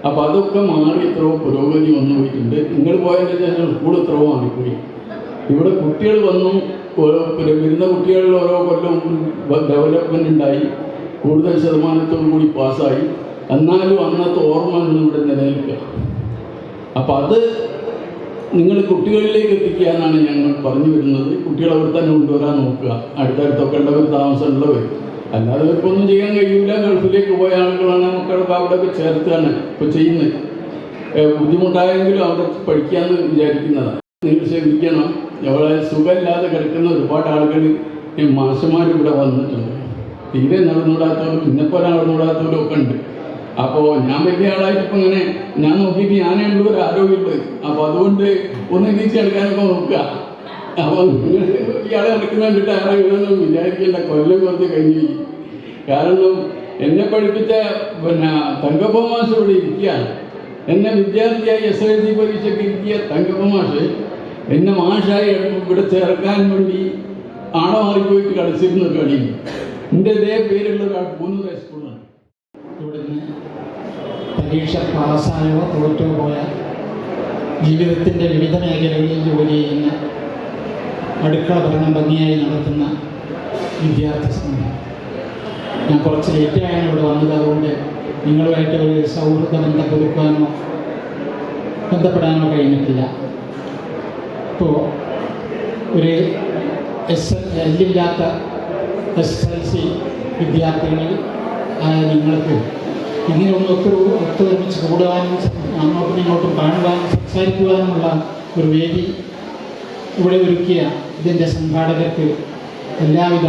അപ്പം അതൊക്കെ മാറി എത്രയോ പുരോഗതി വന്നു പോയിട്ടുണ്ട്. നിങ്ങൾ പോയതിൻ്റെ ശേഷം സ്കൂൾ എത്രയോ മാറിപ്പോയി. ഇവിടെ കുട്ടികൾ വന്നു, വരുന്ന കുട്ടികളിൽ ഓരോ കൊല്ലം ഡെവലപ്മെൻ്റ് ഉണ്ടായി, കൂടുതൽ ശതമാനത്തോടു കൂടി പാസ്സായി. എന്നാലും അന്നത്തെ ഓർമ്മ ഒന്നും ഇവിടെ നിലനിൽക്കുക. അപ്പം അത് നിങ്ങൾ കുട്ടികളിലേക്ക് എത്തിക്കുക എന്നാണ് ഞങ്ങൾ പറഞ്ഞു വരുന്നത്. കുട്ടികളെ അവിടെ തന്നെ കൊണ്ടുവരാൻ നോക്കുക, അടുത്തടുത്തൊക്കെ ഉള്ളവർ താമസമുള്ളവർ. അല്ലാതെ ഇവർക്കൊന്നും ചെയ്യാൻ കഴിയില്ല. ഗൾഫിലേക്ക് പോയ ആളുകളാണ് മക്കളൊക്കെ അവിടെയൊക്കെ ചേർത്താണ് ഇപ്പോൾ ചെയ്യുന്നത്. ബുദ്ധിമുട്ടായെങ്കിലും അവിടെ പഠിക്കാമെന്ന് വിചാരിക്കുന്നതാണ്. നിങ്ങൾ ശ്രമിക്കണം. വളരെ സുഖമില്ലാതെ കിടക്കുന്ന ഒരുപാട് ആളുകൾ മാഷന്മാർ ഇവിടെ വന്നിട്ടുണ്ട്. തീരെ നടന്നുകൂടാത്തവരും ഇന്നെപ്പോലെ നടന്നുകൂടാത്തവരും ഒക്കെ ഉണ്ട്. അപ്പോൾ ഞാൻ വലിയ ആളായിട്ട് ഇപ്പം ഇങ്ങനെ ഞാൻ നോക്കിയിട്ട് ഞാനേ ഉള്ളൂ ഒരു ആരോഗ്യമുള്ളത്. അപ്പോൾ അതുകൊണ്ട് ഒന്ന് എണീച്ച് എടുക്കാനൊക്കെ നോക്കുക. അപ്പോൾ നിങ്ങൾ ഇയാളെ നടക്കുന്ന കണ്ടിട്ട് ആരെ വീഴണമെന്ന് വിചാരിക്കേണ്ട. കൊല്ലം കുറച്ച് കഴിഞ്ഞു. കാരണം എന്നെ പഠിപ്പിച്ച തങ്കപ്പ മാഷ് ഇവിടെ ഇരിക്കുകയാണ്. എന്നെ വിദ്യാർത്ഥിയായി SSLC പരീക്ഷയ്ക്ക് ഇരുത്തിയ തങ്കപ്പ മാഷ് എന്നെ മാഷായി ഇവിടെ ചേർക്കാൻ വേണ്ടി ആളെ മാറിപ്പോയിട്ട് കളിച്ചിരുന്ന കളി. എൻ്റെ ഇതേ പേരുള്ള ഒരാൾ പൂന്നൂർ സ്കൂളാണ്. ഇവിടുന്ന് പരീക്ഷ പാസ്സായോ തോറ്റോ പോയ ജീവിതത്തിൻ്റെ വിവിധ മേഖലകളിൽ ജോലി ചെയ്യുന്ന, അടുക്കള ഭരണം ഭംഗിയായി നടത്തുന്ന വിദ്യാർത്ഥി സംഘം. ഞാൻ കുറച്ച് ലേറ്റായാണ് ഇവിടെ വന്നത്. അതുകൊണ്ട് നിങ്ങളുമായിട്ട് ഒരു സൗഹൃദ ബന്ധം പുതുക്കാനോ ബന്ധപ്പെടാനോ കഴിഞ്ഞിട്ടില്ല. ഇപ്പോൾ ഒരു എല്ലില്ലാത്ത SSLC വിദ്യാർത്ഥികളിൽ ആയ നിങ്ങൾക്ക് ഇങ്ങനെ ഒത്തൊരുമിച്ച് കൂടുവാനും അങ്ങോട്ടും ഇങ്ങോട്ടും കാണുവാനും സംസാരിക്കുവാനുമുള്ള ഒരു വേദി ഇവിടെ ഒരുക്കിയ ഇതിൻ്റെ സംഘാടകർക്ക് എല്ലാവിധ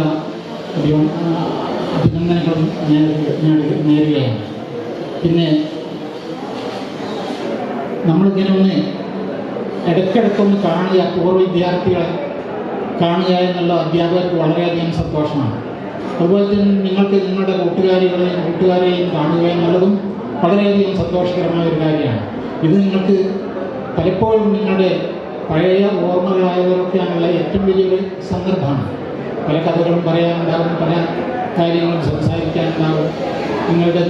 അഭിനന്ദനങ്ങളും നേരുകയാണ്. പിന്നെ നമ്മളിങ്ങനെ ഒന്ന് ഇടയ്ക്കിടയ്ക്കൊന്ന് കാണുക, പൂർവ്വ വിദ്യാർത്ഥികളെ കാണുക എന്നുള്ള അധ്യാപകർക്ക് വളരെയധികം സന്തോഷമാണ്. അതുപോലെ തന്നെ നിങ്ങൾക്ക് നിങ്ങളുടെ കൂട്ടുകാരെയും കാണുക എന്നുള്ളതും വളരെയധികം സന്തോഷകരമായ ഒരു കാര്യമാണ്. ഇത് നിങ്ങൾക്ക് പലപ്പോഴും നിങ്ങളുടെ പഴയ ഓർമ്മകളായവരൊക്കെയാണുള്ള ഏറ്റവും വലിയൊരു സന്ദർഭമാണ്. പല കഥകളും പറയാനുണ്ടാകും, പല കാര്യങ്ങളും സംസാരിക്കാനുണ്ടാകും. നിങ്ങളുടെ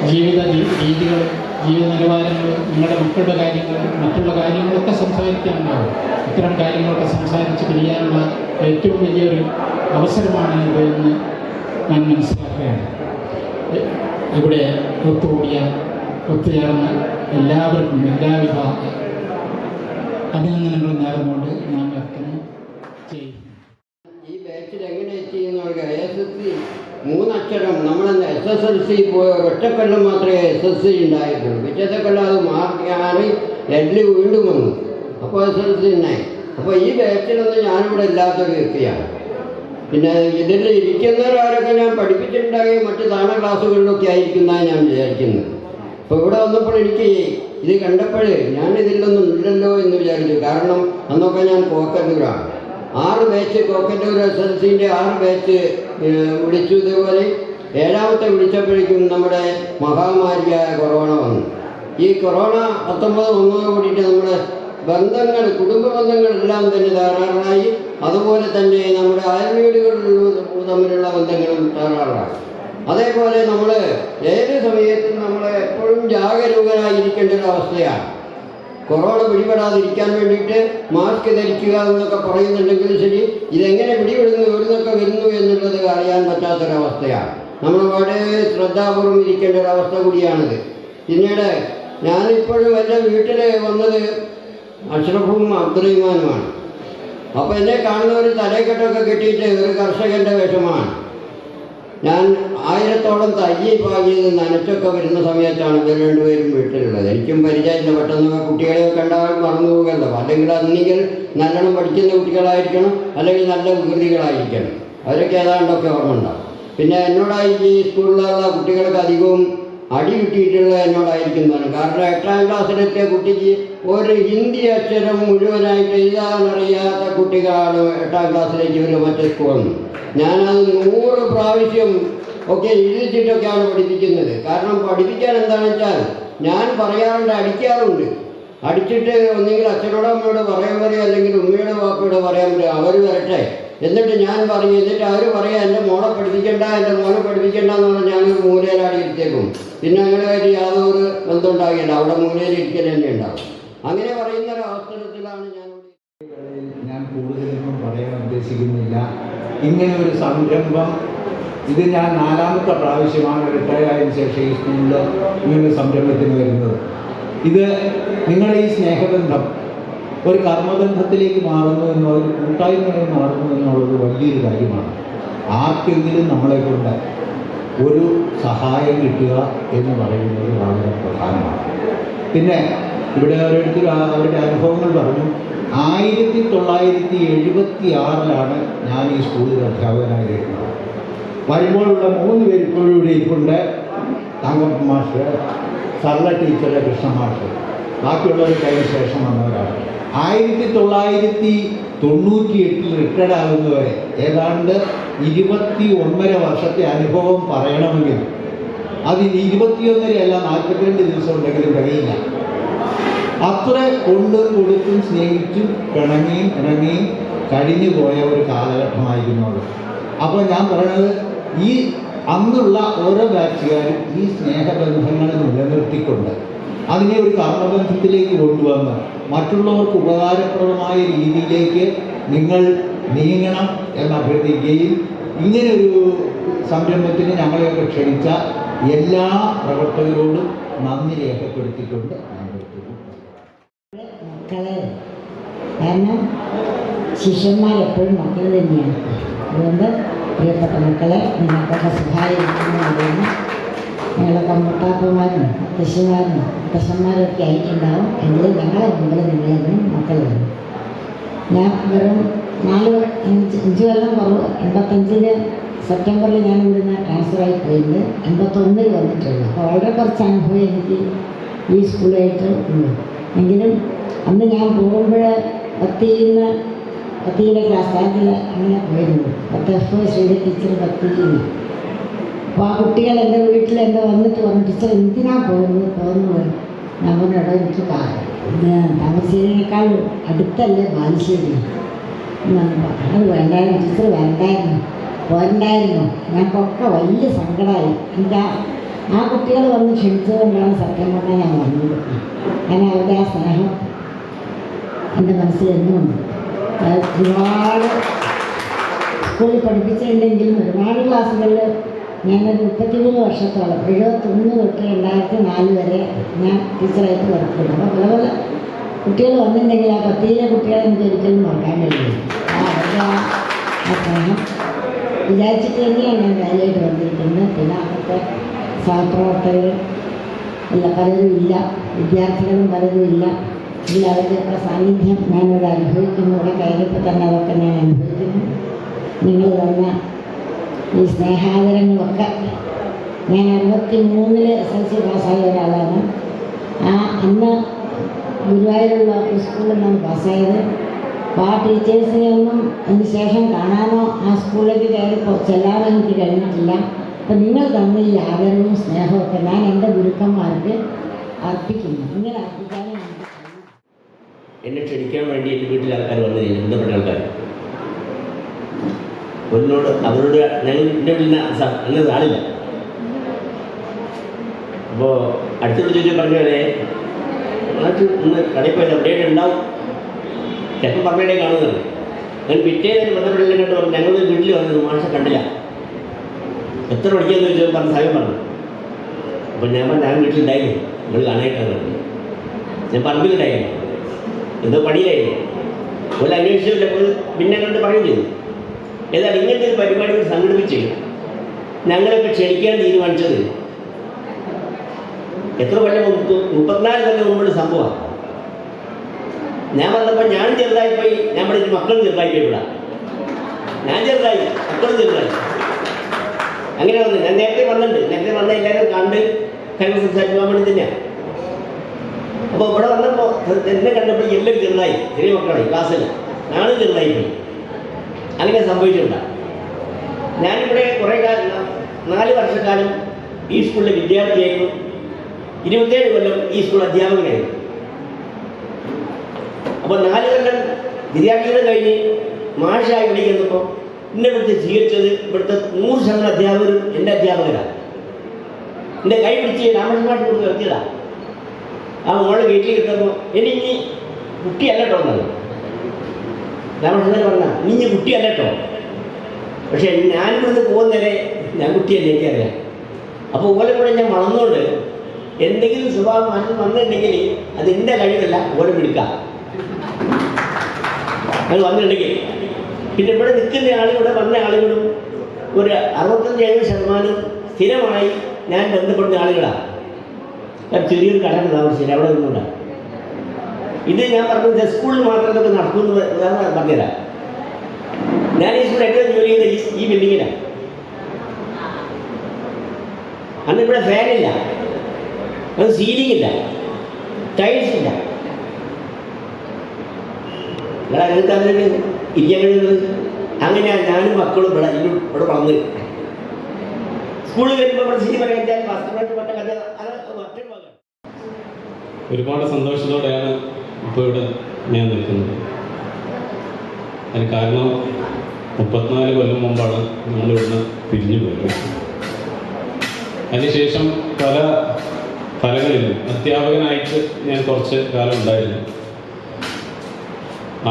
ജീവിത രീതികൾ, ജീവിത നിലവാരങ്ങൾ, നിങ്ങളുടെ മക്കളുടെ കാര്യങ്ങൾ, മറ്റുള്ള കാര്യങ്ങളൊക്കെ സംസാരിക്കാനുണ്ടാകും. ഇത്തരം കാര്യങ്ങളൊക്കെ സംസാരിച്ച് പിരിയാനുള്ള ഏറ്റവും വലിയൊരു അവസരമാണ് ഇത് എന്ന് ഞാൻ മനസ്സിലാക്കുകയാണ്. ഇവിടെ ഒത്തുചേർന്ന എല്ലാവർക്കും എല്ലാവിധ അഭിനന്ദനങ്ങളും നേർന്നുകൊണ്ട് ഞാൻ വ്യക്തം ചെയ്യുന്നു. ഈ ബാച്ചിൽ എങ്ങനെ എത്തിയെന്നവർക്ക് SSLC 3 അക്ഷരം നമ്മളെന്ന് SSLC പോയ ഒറ്റക്കൊല്ലം മാത്രമേ SSLC ഉണ്ടായിട്ടുള്ളൂ. പിറ്റത്തെ കൊല്ലം അത് മാറി എല്ല് വീണ്ടും വന്നു. അപ്പോൾ SSLC ഉണ്ടായി. അപ്പോൾ ഈ ബാച്ചിലൊന്നും ഞാനിവിടെ ഇല്ലാത്തൊരു വ്യക്തിയാണ്. പിന്നെ ഇതിൽ ഇരിക്കുന്നവരാരൊക്കെ ഞാൻ പഠിപ്പിച്ചിട്ടുണ്ടാകുകയും മറ്റ് താണ ക്ലാസ്സുകളിലൊക്കെ ആയിരിക്കുന്നതാണ് ഞാൻ വിചാരിക്കുന്നത്. അപ്പോൾ ഇവിടെ വന്നപ്പോൾ എനിക്ക് ഇത് കണ്ടപ്പോൾ ഞാനിതിലൊന്നും ഇല്ലല്ലോ എന്ന് വിചാരിച്ചു. കാരണം അന്നൊക്കെ ഞാൻ കോക്കന്നൂരാണ്. 6 ബാച്ച് കോക്കന്നൂർ SSLCൻ്റെ 6 ബാച്ച് വിളിച്ചു. ഇതേപോലെ 7ാമത്തെ വിളിച്ചപ്പോഴേക്കും നമ്മുടെ മഹാമാരിയായ കൊറോണ വന്നു. ഈ കൊറോണ 19 വന്നതോട് കൂടിയിട്ട് നമ്മുടെ ബന്ധങ്ങൾ, കുടുംബ ബന്ധങ്ങളെല്ലാം തന്നെ തകരാറായി. അതുപോലെ തന്നെ നമ്മുടെ അയൽവീടുകളിൽ തമ്മിലുള്ള ബന്ധങ്ങളും തകരാറായി. അതേപോലെ നമ്മൾ ഏത് സമയത്തും നമ്മൾ എപ്പോഴും ജാഗരൂകരായിരിക്കേണ്ട ഒരു അവസ്ഥയാണ്. കൊറോണ പിടിപെടാതിരിക്കാൻ വേണ്ടിയിട്ട് മാസ്ക് ധരിക്കുക എന്നൊക്കെ പറയുന്നുണ്ടെങ്കിലും ശരി, ഇതെങ്ങനെ പിടിപെടുന്നു, എവിടുന്നൊക്കെ വരുന്നു എന്നുള്ളത് അറിയാൻ പറ്റാത്തൊരവസ്ഥയാണ്. നമ്മൾ വളരെ ശ്രദ്ധാപൂർവം ഇരിക്കേണ്ട ഒരവസ്ഥ കൂടിയാണിത്. പിന്നീട് ഞാനിപ്പോഴും എൻ്റെ വീട്ടിൽ വന്നത് അഷ്റഫും അബ്ദുറഹിമാനുമാണ്. അപ്പോൾ എന്നെ കാണുന്നവർ തലക്കെട്ടൊക്കെ കെട്ടിയിട്ട് ഒരു കർഷകൻ്റെ വേഷമാണ്. ഞാൻ 1000-ഓളം തയ്യൽ പാകിയത് നനച്ചൊക്കെ വരുന്ന സമയത്താണ് ഇവർ രണ്ടുപേരും വീട്ടിലുള്ളത്. എനിക്കും പരിചയമില്ല. പെട്ടെന്ന് കുട്ടികളെ കണ്ടാൽ മറന്നു പോകല്ലോ. അല്ലെങ്കിൽ അന്നെങ്കിൽ നല്ലോണം പഠിക്കുന്ന കുട്ടികളായിരിക്കണം, അല്ലെങ്കിൽ നല്ല വികൃതികളായിരിക്കണം. അവരൊക്കെ ഏതാണ്ടൊക്കെ ഓർമ്മ ഉണ്ടാവും. പിന്നെ എന്നോടായി ഈ സ്കൂളിലുള്ള കുട്ടികൾക്ക് അധികവും അടി കിട്ടിയിട്ടുള്ള എന്നോടായിരിക്കുന്നതാണ്. കാരണം 8ാം ക്ലാസ്സിലെത്തിയ കുട്ടിക്ക് ഒരു ഹിന്ദി അക്ഷരം മുഴുവനായിട്ട് എഴുതാനറിയാത്ത കുട്ടികളാണ് 8ാം ക്ലാസ്സിലേക്ക് ഇവർ മറ്റേ സ്കൂളിൽ. ഞാനത് 100 പ്രാവശ്യം ഒക്കെ എഴുതിച്ചിട്ടൊക്കെയാണ് പഠിപ്പിക്കുന്നത്. കാരണം പഠിപ്പിക്കാൻ എന്താണെന്ന് വെച്ചാൽ ഞാൻ പറയാറുണ്ട്, അടിക്കാറുണ്ട്. അടിച്ചിട്ട് ഒന്നെങ്കിൽ അച്ഛനോട് അമ്മയോട് പറയാൻ പറയും, അല്ലെങ്കിൽ ഉമ്മയുടെ വാപ്പയോട് പറയാൻ പറയും. അവർ വരട്ടെ, എന്നിട്ട് ഞാൻ പറയും. എന്നിട്ട് അവർ പറയാം എൻ്റെ മോളെ പഠിപ്പിക്കണ്ട, എൻ്റെ മോനെ പഠിപ്പിക്കണ്ട എന്ന് പറഞ്ഞാൽ ഞാനൊരു മൂലയിലാടി ഇരുത്തേക്കും. പിന്നെ അങ്ങനെയായിട്ട് യാതൊരു ബന്ധം ഉണ്ടാകില്ല. അവിടെ മൂലയിൽ ഇരിക്കൽ തന്നെ ഉണ്ടാവും. അങ്ങനെ പറയുന്ന ഒരു അവസരത്തിലാണ് ഞാൻ കൂടുതലൊന്നും പറയാൻ ഉദ്ദേശിക്കുന്നില്ല. ഇങ്ങനെ ഒരു സംരംഭം, ഇത് ഞാൻ 4ാമത്തെ പ്രാവശ്യമാണ് റിട്ടയർ ആയതിനു ശേഷം ഈ സ്കൂളിൽ ഇങ്ങനെ സംരംഭത്തിന് വരുന്നത്. ഇത് നിങ്ങളുടെ ഈ സ്നേഹബന്ധം ഒരു കർമ്മബന്ധത്തിലേക്ക് മാറുന്നു എന്നോ ഒരു കൂട്ടായ്മയായി മാറുന്നു എന്നുള്ളത് വലിയൊരു കാര്യമാണ്. ആർക്കെങ്കിലും നമ്മളെ കൊണ്ട് ഒരു സഹായം കിട്ടുക എന്ന് പറയുന്നത് വളരെ പ്രധാനമാണ്. പിന്നെ ഇവിടെ ഓരോരുത്തരും അവരുടെ അനുഭവങ്ങൾ പറഞ്ഞു. 1976-ലാണ് ഞാൻ ഈ സ്കൂളിൽ അധ്യാപകനായി വരുന്നത്. വരുമ്പോഴുള്ള 3 പേര് ഇപ്പോഴും ഇവിടെ ഇരിപ്പുണ്ട്. തങ്കപ്പ മാഷ്, സർല ടീച്ചർ, കൃഷ്ണ മാഷ്, ബാക്കിയുള്ളവർ കഴിഞ്ഞ ശേഷം വന്നവരാണ്. 1998 റിട്ടയർഡ് ആകുന്നവരെ ഏതാണ്ട് 21.5 വർഷത്തെ അനുഭവം പറയണമെങ്കിൽ അതിന് 21 അല്ല 42 ദിവസം ഉണ്ടെങ്കിലും കഴിയില്ല. അത്ര കൊടുത്തും സ്നേഹിച്ചും ഇണങ്ങിയും കഴിഞ്ഞു പോയ ഒരു കാലഘട്ടമായിരുന്നു അത്. അപ്പോൾ ഞാൻ പറയുന്നത്, ഈ അന്നുള്ള ഓരോ ബാച്ചുകാരും ഈ സ്നേഹബന്ധങ്ങൾ നിലനിർത്തിക്കൊണ്ട് അതിനെ ഒരു കർമ്മബന്ധത്തിലേക്ക് കൊണ്ടുവന്ന് മറ്റുള്ളവർക്ക് ഉപകാരപ്രദമായ രീതിയിലേക്ക് നിങ്ങൾ നീങ്ങണം എന്ന് അഭ്യർത്ഥിക്കുകയും ഇങ്ങനൊരു സംരംഭത്തിന് ഞങ്ങളെയൊക്കെ ക്ഷണിച്ച എല്ലാ പ്രവർത്തകരോടും നന്ദി രേഖപ്പെടുത്തിക്കൊണ്ട് മക്കളെ, കാരണം ശിഷ്യന്മാരെപ്പോഴും മക്കൾ തന്നെയാണ്. അതുകൊണ്ട് പ്രിയപ്പെട്ട മക്കളെ, നിങ്ങൾക്കൊക്കെ സഹായിക്കുന്നതിന് ഞങ്ങളൊക്കെ മുട്ടാപ്പന്മാരും മുത്തശ്ശിമാരും മുത്തശ്ശന്മാരൊക്കെ ആയിട്ടുണ്ടാവും. എങ്കിലും ഞങ്ങളെ മുമ്പിൽ നിങ്ങളെന്നും മക്കൾ വരും. ഞാൻ വെറും 5 കൊല്ലം കുറവ് 85 സെപ്റ്റംബറിൽ ഞാൻ ഇവിടുന്ന് ട്രാൻസ്ഫറായി പോയിട്ടുണ്ട്. 81 വന്നിട്ടുള്ളൂ. അപ്പോൾ വളരെ കുറച്ച് അനുഭവം എനിക്ക് ഈ സ്കൂളായിട്ട് ഉള്ളൂ. എങ്കിലും അന്ന് ഞാൻ പോകുമ്പോൾ 10-ലെ ക്ലാസ് സ്റ്റാൻഡിൽ അങ്ങനെ പോയിരുന്നു. 10 ശ്രീധ ടീച്ചർ 10. അപ്പോൾ ആ കുട്ടികൾ എൻ്റെ വീട്ടിൽ വന്നിട്ട് പറഞ്ഞു, ടീച്ചർ എന്തിനാ പോകുന്നത്? ഞാൻ പറഞ്ഞോ, എനിക്ക് താമരശ്ശേരിനേക്കാൾ അടുത്തല്ലേ ബാലുശ്ശേരി എന്നാണ് പറഞ്ഞത്. അത് വേണ്ടായിരുന്നു ടീച്ചർ, പോരണ്ടായിരുന്നു. ഞങ്ങൾക്കൊക്കെ വലിയ സങ്കടമായി. എനിക്ക് ആ കുട്ടികൾ വന്ന് ക്ഷണിച്ചതുകൊണ്ടാണ് സത്യം പറഞ്ഞാൽ ഞാൻ വന്നത്. കാരണം അവരുടെ ആ സ്നേഹം എൻ്റെ മനസ്സിൽ എന്നുമുണ്ട്. ഒരുപാട് സ്കൂളിൽ പഠിപ്പിച്ചിട്ടുണ്ടെങ്കിലും ഒരുപാട് ക്ലാസ്സുകളിൽ ഞാനൊരു 33 വർഷത്തോളം 71 തൊട്ട് 2004 വരെ ഞാൻ ടീച്ചറായിട്ട് വർക്ക് ചെയ്തു. അപ്പോൾ പല പല കുട്ടികൾ വന്നിട്ടുണ്ടെങ്കിൽ ആ 10-ലെ കുട്ടികളെ എനിക്ക് ഒരിക്കലും മറക്കാൻ കഴിയില്ല. അവരുടെ ആ സ്നേഹം വിചാരിച്ചിട്ട് തന്നെയാണ് ഞാൻ കാര്യമായിട്ട് വന്നിരിക്കുന്നത്. പിന്നെ അന്നത്തെ സഹപ്രവർത്തകർ പലരും ഇല്ല, വിദ്യാർത്ഥികളും പലരും ഇല്ല. എല്ലാവരുടെയൊക്കെ സാന്നിധ്യം ഞാനിവിടെ അനുഭവിക്കുന്നു. ഇവിടെ കയറിയപ്പോൾ തന്നെ അതൊക്കെ ഞാൻ അനുഭവിക്കുന്നു. നിങ്ങൾ തന്ന ഈ സ്നേഹാദരങ്ങളൊക്കെ. ഞാൻ 63-ൽ SLC പാസ്സായ ഒരാളാണ്. അന്ന് ഗുരുവായൂരുള്ള സ്കൂളിൽ നിന്നാണ് പാസ്സായത്. അപ്പോൾ ആ ടീച്ചേഴ്സിനെ ഒന്നും അതിന് ശേഷം കാണാനോ ആ സ്കൂളിലേക്ക് കയറി ചെല്ലാനോ എനിക്ക് കഴിഞ്ഞിട്ടില്ല. അപ്പം നിങ്ങൾ തന്ന ഈ ആദരവും സ്നേഹമൊക്കെ ഞാൻ എൻ്റെ ഗുരുക്കന്മാർക്ക് അർപ്പിക്കുന്നു. ഇങ്ങനെ അർപ്പിക്കാനും എന്നെ ക്ഷണിക്കാൻ വേണ്ടി എൻ്റെ വീട്ടിൽ ആൾക്കാർ വന്നില്ല, ബന്ധപ്പെട്ട ആൾക്കാർ. ഒന്നോട് അവരോട് ഞങ്ങൾ എൻ്റെ വീട്ടിൽ അങ്ങനെ ആളില്ല. അപ്പോൾ അടുത്തോട് ചോദിച്ചു പറഞ്ഞാലേ ഇന്ന് കടയിൽ പോയത് എവിടെയൊക്കെ ഉണ്ടാവും, ചിലപ്പോൾ പറഞ്ഞേ കാണുന്നത്. ഞാൻ പിറ്റേന്ന് ബന്ധപ്പെട്ടില്ല കേട്ട് പറഞ്ഞു, ഞങ്ങൾ വീട്ടിൽ വന്നത് മാഷ കണ്ടില്ല, എത്ര പഠിക്കാന്ന് ചോദിച്ചാൽ പറഞ്ഞ സാഹചര്യം പറഞ്ഞു. അപ്പോൾ ഞാൻ വീട്ടിലുണ്ടായിരുന്നു, നിങ്ങൾ കാണാനായിട്ടാണ് പറഞ്ഞു. ഞാൻ പറമ്പിലുണ്ടായിരുന്നു, എന്തോ പണിയിലായിരുന്നു. ഒരു അന്വേഷിച്ചില്ല, പിന്നെ കണ്ട് പറയും ചെയ്തു. ഏതായാലും ഇങ്ങനത്തെ ഒരു പരിപാടികൾ സംഘടിപ്പിച്ച് ഞങ്ങളൊക്കെ ക്ഷണിക്കാൻ തീരുമാനിച്ചത് എത്ര കൊല്ലം മുമ്പ്, 34 കൊല്ലം മുമ്പുള്ള സംഭവമാണ്. ഞാൻ വന്നപ്പോൾ ഞാൻ ചെറുതായിപ്പോയി, നമ്മുടെ മക്കളും ചെറുതായിപ്പോയി. ഇവിടെ ഞാൻ ചെറുതായി, മക്കളും ചെറുതായി. അങ്ങനെ വന്നു. ഞാൻ നേരത്തെ വന്നിട്ടുണ്ട്. നേരത്തെ വന്ന എല്ലാവരും കണ്ട് കഴിഞ്ഞ സംസാരിക്കാൻ വേണ്ടി തന്നെയാണ്. അപ്പോൾ ഇവിടെ വന്നപ്പോൾ എന്നെ കണ്ടപ്പോൾ എല്ലാവരും ചെറുതായി, ചെറിയ മക്കളായി, ക്ലാസ്സിൽ ഞാനും ചെറുതായിപ്പോയി. അങ്ങനെ സംഭവിച്ചിട്ടുണ്ടാകും. ഞാനിവിടെ കുറേ കാലം 4 വർഷക്കാലം ഈ സ്കൂളിലെ വിദ്യാർത്ഥിയായിരുന്നു. 27 കൊല്ലം ഈ സ്കൂൾ അധ്യാപകനായിരുന്നു. അപ്പോൾ 4 കൊല്ലം വിദ്യാർത്ഥികളെ കഴിഞ്ഞ് മാഷായി വിളിക്കുന്നപ്പോൾ എന്നെ ഇവിടുത്തെ സ്വീകരിച്ചത് ഇവിടുത്തെ 100% അധ്യാപകരും എൻ്റെ അധ്യാപകരാണ്. എൻ്റെ കൈ പിടിച്ച് രാമകൃഷ്ണ മാഷ് കൊടുത്ത് നിർത്തിയതാണ്. ആ മോളെ വീട്ടിൽ കിട്ടുമ്പോൾ ഇനി കുട്ടിയല്ല കേട്ടോ എന്നത് രാമകൃഷ്ണൻ പറഞ്ഞാൽ ഇനി കുട്ടിയല്ല കേട്ടോ. പക്ഷെ ഞാനിവിടുന്ന് പോകുന്നവരെ ഞാൻ കുട്ടിയല്ല, എനിക്കറിയാം. അപ്പോൾ ഓലെ കൂടെ ഞാൻ വളർന്നുകൊണ്ട് എന്തെങ്കിലും സ്വഭാവ മാറ്റം വന്നിട്ടുണ്ടെങ്കിൽ അത് എൻ്റെ കഴിവല്ല, ഓലെ പിടിക്കാം. അത് വന്നിട്ടുണ്ടെങ്കിൽ പിന്നെ ഇവിടെ നിൽക്കുന്ന ആളുകളുടെ വന്ന ആളുകളും ഒരു 65-70% സ്ഥിരമായി ഞാൻ ബന്ധപ്പെടുന്ന ആളുകളാണ്. ചെറിയൊരു കടന്ന് താമസിച്ചില്ല, അവിടെ നിന്നുകൊണ്ടാണ്. ഇത് ഞാൻ പറഞ്ഞത് സ്കൂളിൽ മാത്രം ഇതൊക്കെ നടക്കുമെന്ന് പറഞ്ഞുതരാം. ഞാൻ ഈ സ്കൂളിൽ ഏറ്റവും ജോലി ചെയ്ത ഈ ബിൽഡിങ്ങിലാണ്. അന്ന് ഇവിടെ ഫാനില്ല, അത് സീലിംഗ് ഇല്ല, ടൈൽസ് ഇല്ല. ഇവിടെ അങ്ങനത്തെ അതിന് ഇരിക്കാൻ കഴിയുന്നത്. അങ്ങനെയാണ് ഞാനും മക്കളും ഇവിടെ വളർന്ന് സ്കൂളിൽ വരുമ്പോൾ ഇവിടെ സീനി പറയാൻ ഒരുപാട് സന്തോഷത്തോടെയാണ് ഇപ്പോൾ ഇവിടെ ഞാൻ നിൽക്കുന്നത്. അതിന് കാരണം 34 കൊല്ലം മുമ്പാണ് നമ്മളിവിടുന്ന് പിരിഞ്ഞു പോയത്. അതിനുശേഷം പല ഫലങ്ങളിലും അധ്യാപകനായിട്ട് ഞാൻ കുറച്ച് കാലം ഉണ്ടായിരുന്നു.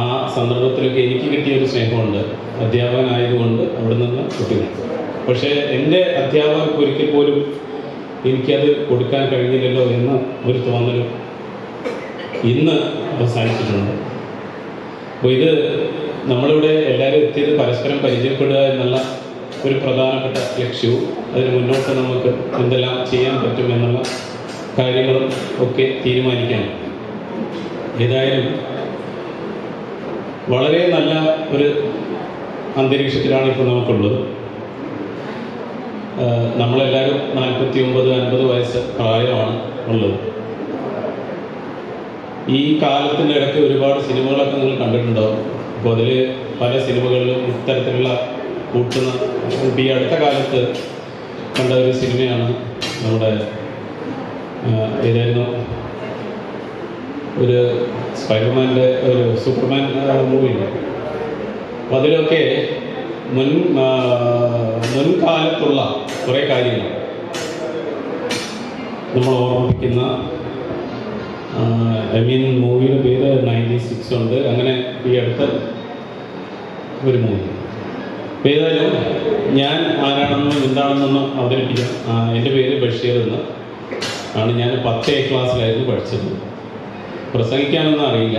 ആ സന്ദർഭത്തിലൊക്കെ എനിക്ക് കിട്ടിയൊരു സ്നേഹമുണ്ട്, അധ്യാപകനായതുകൊണ്ട് അവിടെ നിന്ന് കുട്ടികൾ. പക്ഷേ എൻ്റെ അധ്യാപകർക്ക് ഒരിക്കൽ പോലും എനിക്കത് കൊടുക്കാൻ കഴിഞ്ഞില്ലല്ലോ എന്ന ഒരു തോന്നലും ഇന്ന് അവസാനിച്ചിട്ടുണ്ട്. അപ്പോൾ ഇത് നമ്മളിവിടെ എല്ലാവരും എത്തിയത് പരസ്പരം പരിചയപ്പെടുക എന്നുള്ള ഒരു പ്രധാനപ്പെട്ട ലക്ഷ്യവും അതിന് മുന്നോട്ട് നമുക്ക് എന്തെല്ലാം ചെയ്യാൻ പറ്റും എന്നുള്ള കാര്യങ്ങളും ഒക്കെ തീരുമാനിക്കാൻ. ഏതായാലും വളരെ നല്ല ഒരു അന്തരീക്ഷത്തിലാണ് ഇപ്പോൾ നമുക്കുള്ളത്. നമ്മളെല്ലാവരും 49-50 വയസ്സ് പ്രായമാണ് ഉള്ളത്. ഈ കാലത്തിൻ്റെ ഇടയ്ക്ക് ഒരുപാട് സിനിമകളൊക്കെ നിങ്ങൾ കണ്ടിട്ടുണ്ടാവും. അപ്പോൾ അതിൽ പല സിനിമകളിലും ഇത്തരത്തിലുള്ള കൂട്ടുന്ന ഈ അടുത്ത കാലത്ത് കണ്ട ഒരു സിനിമയാണ് നമ്മുടെ ഏതായിരുന്നു ഒരു സ്പൈഡർമാൻ്റെ ഒരു സൂപ്പർമാൻ മൂവിയുണ്ട്. അപ്പോൾ അതിലൊക്കെ മുൻകാലത്തുള്ള കുറേ കാര്യങ്ങൾ നമ്മൾ ഓർമ്മിപ്പിക്കുന്ന മൂവിയുടെ പേര് 96 ഉണ്ട്. അങ്ങനെ ഈ അടുത്ത ഒരു മൂവി. അപ്പോൾ ഏതായാലും ഞാൻ ആരാണെന്നും എന്താണെന്നൊന്നും അവതരിപ്പിക്കാം. എൻ്റെ പേര് ബഷീർ എന്ന് ആണ്. ഞാൻ 10th ക്ലാസ്സിലായിരുന്നു പഠിച്ചത്. പ്രസംഗിക്കാനൊന്നും അറിയില്ല,